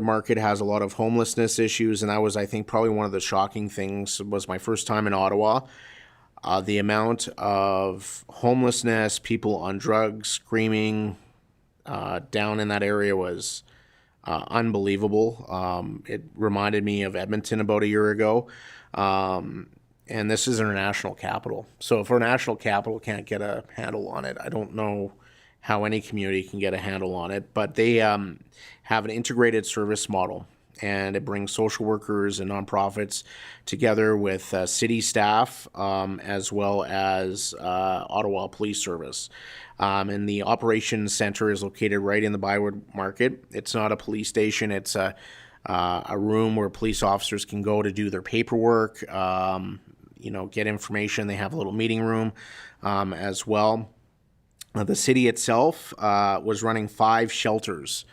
Market has a lot of homelessness issues, and that was, I think, probably one of the shocking things. It was my first time in Ottawa. The amount of homelessness, people on drugs, screaming down in that area was unbelievable. It reminded me of Edmonton about a year ago. And this is our national capital. So if our national capital can't get a handle on it, I don't know how any community can get a handle on it. But they have an integrated service model. and it brings social workers and nonprofits together with city staff as well as Ottawa Police Service. And the operations center is located right in the Byward Market. It's not a police station. It's a room where police officers can go to do their paperwork, get information. They have a little meeting room as well. The city itself was running 5 shelters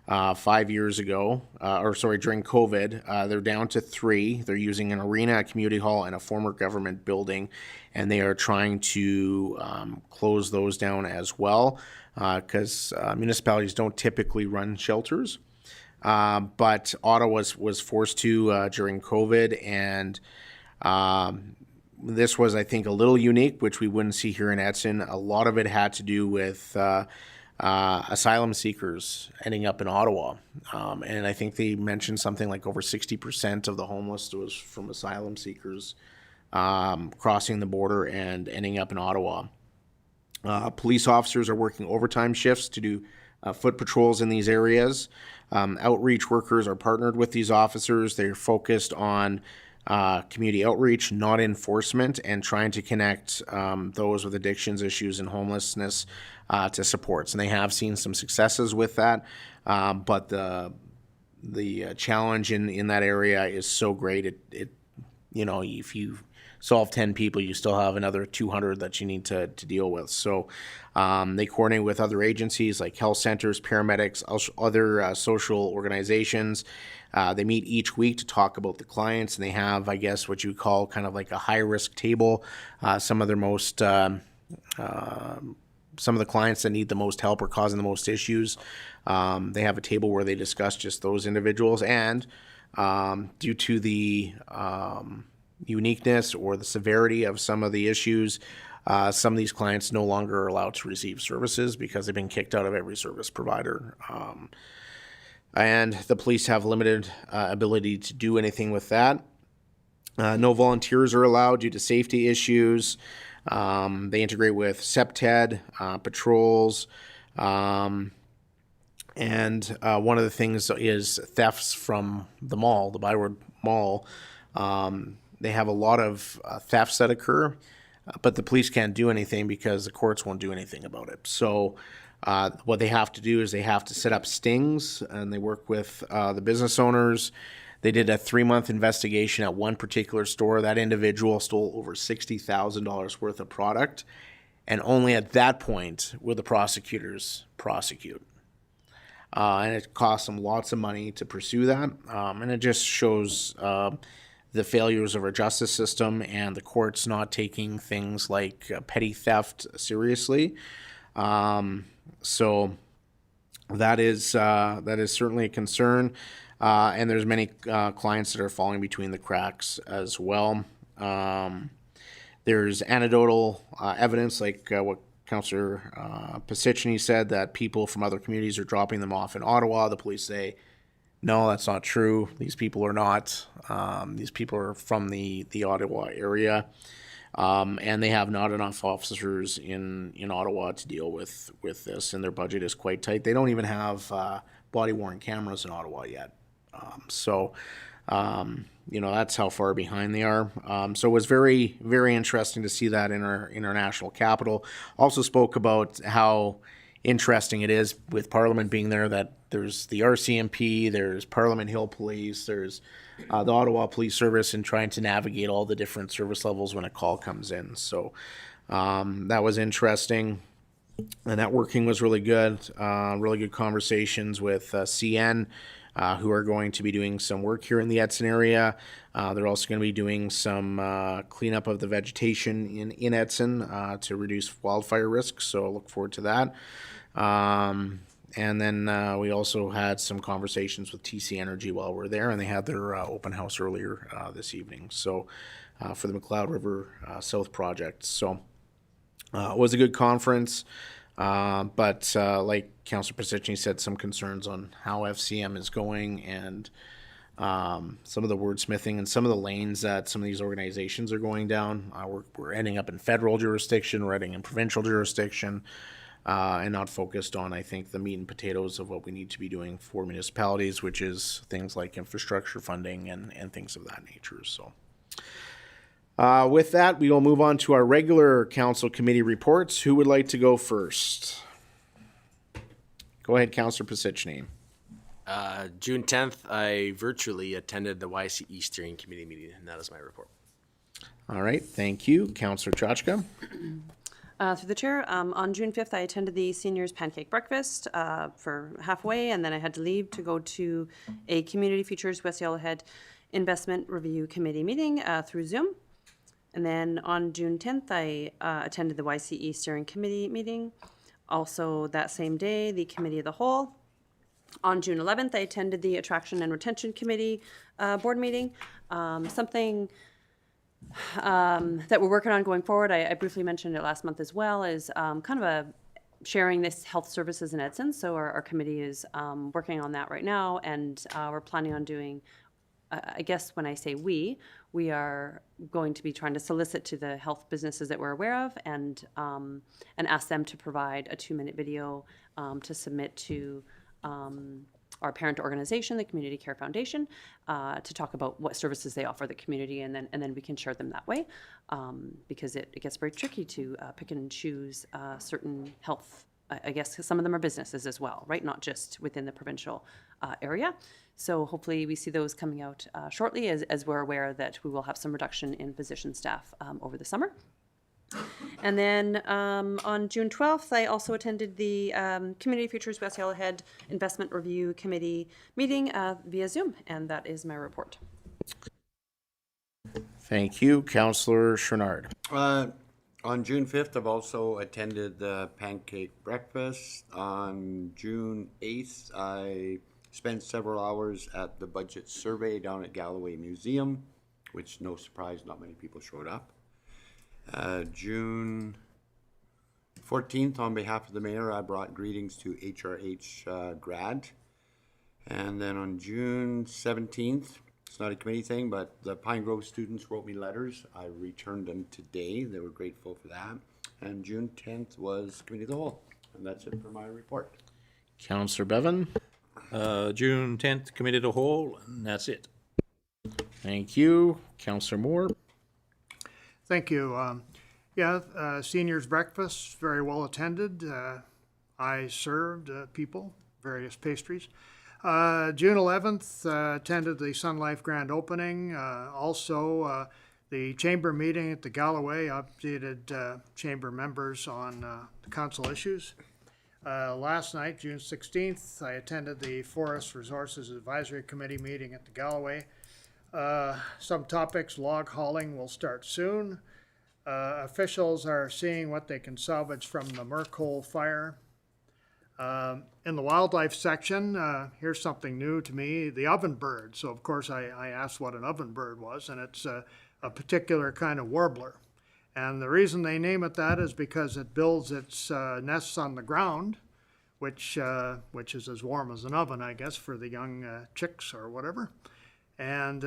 5 years ago, during COVID. They're down to 3. They're using an arena, a community hall, and a former government building, and they are trying to close those down as well because municipalities don't typically run shelters. But Ottawa was forced to during COVID, and this was, I think, a little unique, which we wouldn't see here in Edson. A lot of it had to do with asylum seekers ending up in Ottawa. And I think they mentioned something like over 60% of the homeless was from asylum seekers crossing the border and ending up in Ottawa. Police officers are working overtime shifts to do foot patrols in these areas. Outreach workers are partnered with these officers. They're focused on community outreach, not enforcement, and trying to connect those with addictions issues and homelessness to supports. And they have seen some successes with that, but the challenge in that area is so great. It if you solve 10 people, you still have another 200 that you need to deal with. So they coordinate with other agencies like health centers, paramedics, other social organizations. They meet each week to talk about the clients, and they have, I guess, what you call kind of like a high-risk table. Some of their most, some of the clients that need the most help or causing the most issues, they have a table where they discuss just those individuals. And due to the uniqueness or the severity of some of the issues, some of these clients no longer are allowed to receive services because they've been kicked out of every service provider. And the police have limited ability to do anything with that. No volunteers are allowed due to safety issues. They integrate with SEPTED, patrols, and one of the things is thefts from the mall, the Byward Mall. They have a lot of thefts that occur, but the police can't do anything because the courts won't do anything about it. So what they have to do is they have to set up stings, and they work with the business owners. They did a 3-month investigation at one particular store. That individual stole over $60,000 worth of product, and only at that point will the prosecutors prosecute. And it costs them lots of money to pursue that, and it just shows the failures of our justice system and the courts not taking things like petty theft seriously. So that is certainly a concern, and there's many clients that are falling between the cracks as well. There's anecdotal evidence, like what Councillor Pisichny said, that people from other communities are dropping them off in Ottawa. The police say, no, that's not true. These people are not. These people are from the Ottawa area. And they have not enough officers in Ottawa to deal with this, and their budget is quite tight. They don't even have body-worn cameras in Ottawa yet. That's how far behind they are. So it was very, very interesting to see that in our national capital. Also spoke about how interesting it is with Parliament being there, that there's the RCMP, there's Parliament Hill Police, there's the Ottawa Police Service, and trying to navigate all the different service levels when a call comes in. So that was interesting. The networking was really good conversations with CN, who are going to be doing some work here in the Edson area. They're also going to be doing some cleanup of the vegetation in Edson to reduce wildfire risk, so I look forward to that. And then we also had some conversations with TC Energy while we're there, and they had their open house earlier this evening, so for the McLeod River South project. So it was a good conference, but like Councillor Pisichny said, some concerns on how FCM is going, and some of the wordsmithing and some of the lanes that some of these organizations are going down. We're ending up in federal jurisdiction, we're ending in provincial jurisdiction. and not focused on, I think, the meat and potatoes of what we need to be doing for municipalities, which is things like infrastructure funding and things of that nature. So with that, we will move on to our regular council committee reports. Who would like to go first? Go ahead, Councillor Pisichny. June 10th, I virtually attended the YCE Steering Committee meeting, and that is my report. All right, thank you. Councillor Chachka. Through the chair, on June 5th, I attended the seniors pancake breakfast for halfway, and then I had to leave to go to a Community Futures West Yellowhead Investment Review Committee meeting through Zoom. And then on June 10th, I attended the YCE Steering Committee meeting. Also that same day, the Committee of the Whole. On June 11th, I attended the Attraction and Retention Committee board meeting. Something that we're working on going forward, I briefly mentioned it last month as well, is kind of a sharing this health services in Edson. So our committee is working on that right now, and we're planning on doing, I guess when I say we are going to be trying to solicit to the health businesses that we're aware of and ask them to provide a 2-minute video to submit to our parent organization, the Community Care Foundation, to talk about what services they offer the community, and then we can share them that way, because it gets very tricky to pick and choose certain health. I guess some of them are businesses as well, right? Not just within the provincial area. So hopefully we see those coming out shortly, as we're aware that we will have some reduction in physician staff over the summer. And then on June 12th, I also attended the Community Futures West Yellowhead Investment Review Committee meeting via Zoom, and that is my report. Thank you. Councillor Chouinard. On June 5th, I've also attended the pancake breakfast. On June 8th, I spent several hours at the budget survey down at Galloway Museum, which, no surprise, not many people showed up. June 14th, on behalf of the mayor, I brought greetings to HRH grad. And then on June 17th, it's not a committee thing, but the Pine Grove students wrote me letters. I returned them today. They were grateful for that. And June 10th was Committee of the Whole. And that's it for my report. Councillor Bevan. June 10th, Committee of the Whole, and that's it. Thank you. Councillor Moore. Thank you. Seniors breakfast, very well attended. I served people, various pastries. June 11th, attended the Sun Life grand opening. Also, the chamber meeting at the Galloway, updated chamber members on the council issues. Last night, June 16th, I attended the Forest Resources Advisory Committee meeting at the Galloway. Some topics: log hauling will start soon. Officials are seeing what they can salvage from the Mercole fire. In the wildlife section, here's something new to me, the ovenbird. So of course I asked what an ovenbird was, and it's a particular kind of warbler. And the reason they name it that is because it builds its nests on the ground, which is as warm as an oven, I guess, for the young chicks or whatever. And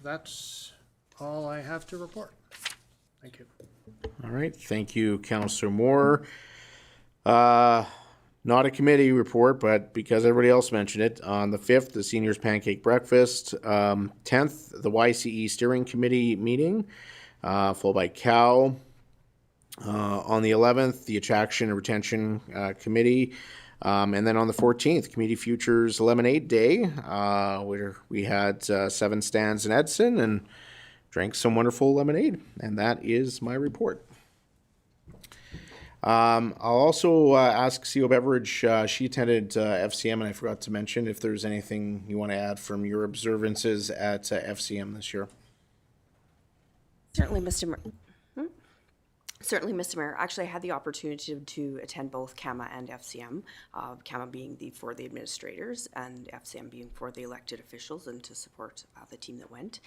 that's all I have to report. Thank you. All right. Thank you, Councillor Moore. Not a committee report, but because everybody else mentioned it, on the 5th, the Seniors Pancake Breakfast. 10th, the YCE Steering Committee meeting, followed by COW. On the 11th, the Attraction and Retention Committee. And then on the 14th, Community Futures Lemonade Day, where we had 7 stands in Edson and drank some wonderful lemonade. And that is my report. I'll also ask CO Beveridge, she attended FCM, and I forgot to mention if there's anything you want to add from your observances at FCM this year. Certainly, Mr. Mayor. Certainly, Mr. Mayor. Actually, I had the opportunity to attend both CAMA and FCM, CAMA being for the administrators and FCM being for the elected officials, and to support the team that went.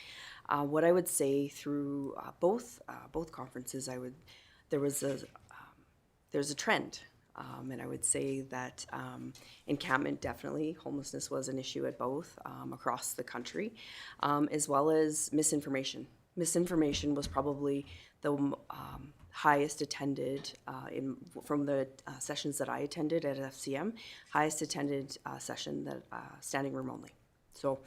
What I would say through both conferences, there's a trend, and I would say that in CAMA, definitely homelessness was an issue at both across the country, as well as misinformation. Misinformation was probably highest attended from the sessions that I attended at FCM, highest attended session that standing room only. So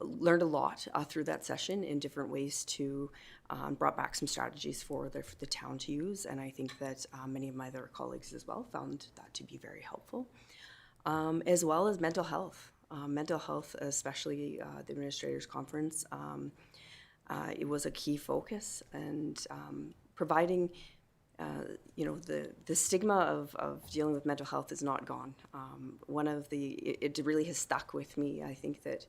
learned a lot through that session in different ways to brought back some strategies for the town to use, and I think that many of my other colleagues as well found that to be very helpful, as well as mental health. Mental health, especially the Administrators Conference, it was a key focus, and providing the stigma of dealing with mental health is not gone. It really has stuck with me. I think that,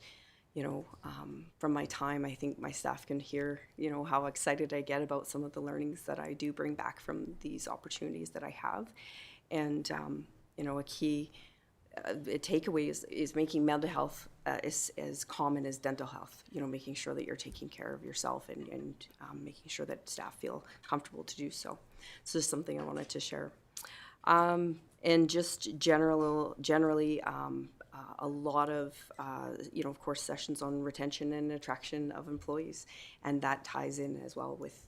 from my time, I think my staff can hear, how excited I get about some of the learnings that I do bring back from these opportunities that I have. And, a key takeaway is making mental health as common as dental health, making sure that you're taking care of yourself and making sure that staff feel comfortable to do so. So this is something I wanted to share. And just generally, a lot of, of course, sessions on retention and attraction of employees. And that ties in as well with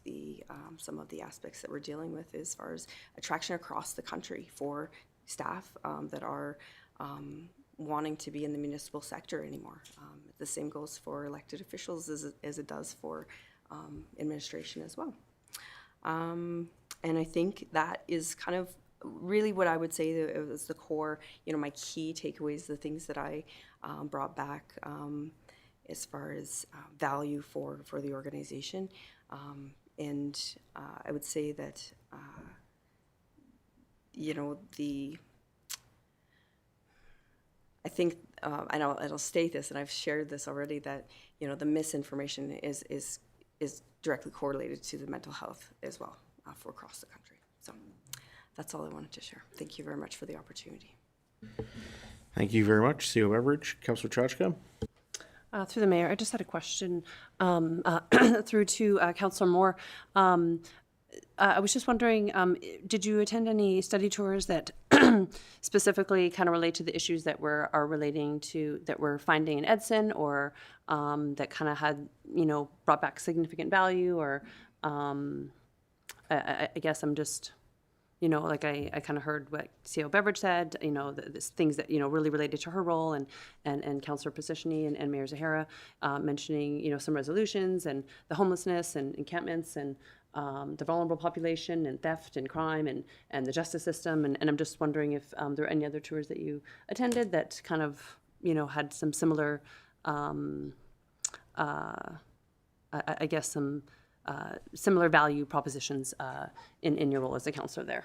some of the aspects that we're dealing with as far as attraction across the country for staff that are wanting to be in the municipal sector anymore. The same goes for elected officials as it does for administration as well. And I think that is kind of really what I would say is the core, my key takeaways, the things that I brought back as far as value for the organization. And I would say that, I think, and I'll state this, and I've shared this already, that, the misinformation is directly correlated to the mental health as well for across the country. So that's all I wanted to share. Thank you very much for the opportunity. Thank you very much, CO Beveridge. Councillor Chachka. Through the mayor, I just had a question through to Councillor Moore. I was just wondering, did you attend any study tours that specifically kind of relate to the issues that we're finding in Edson, or that kind of had, brought back significant value, or I guess I'm just, I kind of heard what CO Beveridge said, the things that, really related to her role, and Councillor Positioney and Mayor Zahara mentioning, some resolutions and the homelessness and encampments and the vulnerable population and theft and crime and the justice system. And I'm just wondering if there are any other tours that you attended that kind of, had some similar, I guess, some similar value propositions in your role as a councillor there.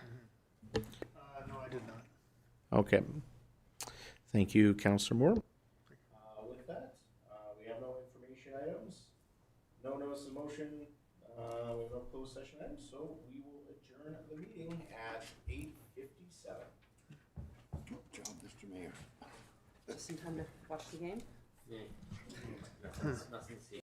No, I did not. Okay. Thank you, Councillor Moore. With that, we have no information items, no notice of motion, we have no closed session items, so we will adjourn the meeting at 8:57. Good job, Mr. Mayor. Just in time to watch the game? Yeah. Nothing to see.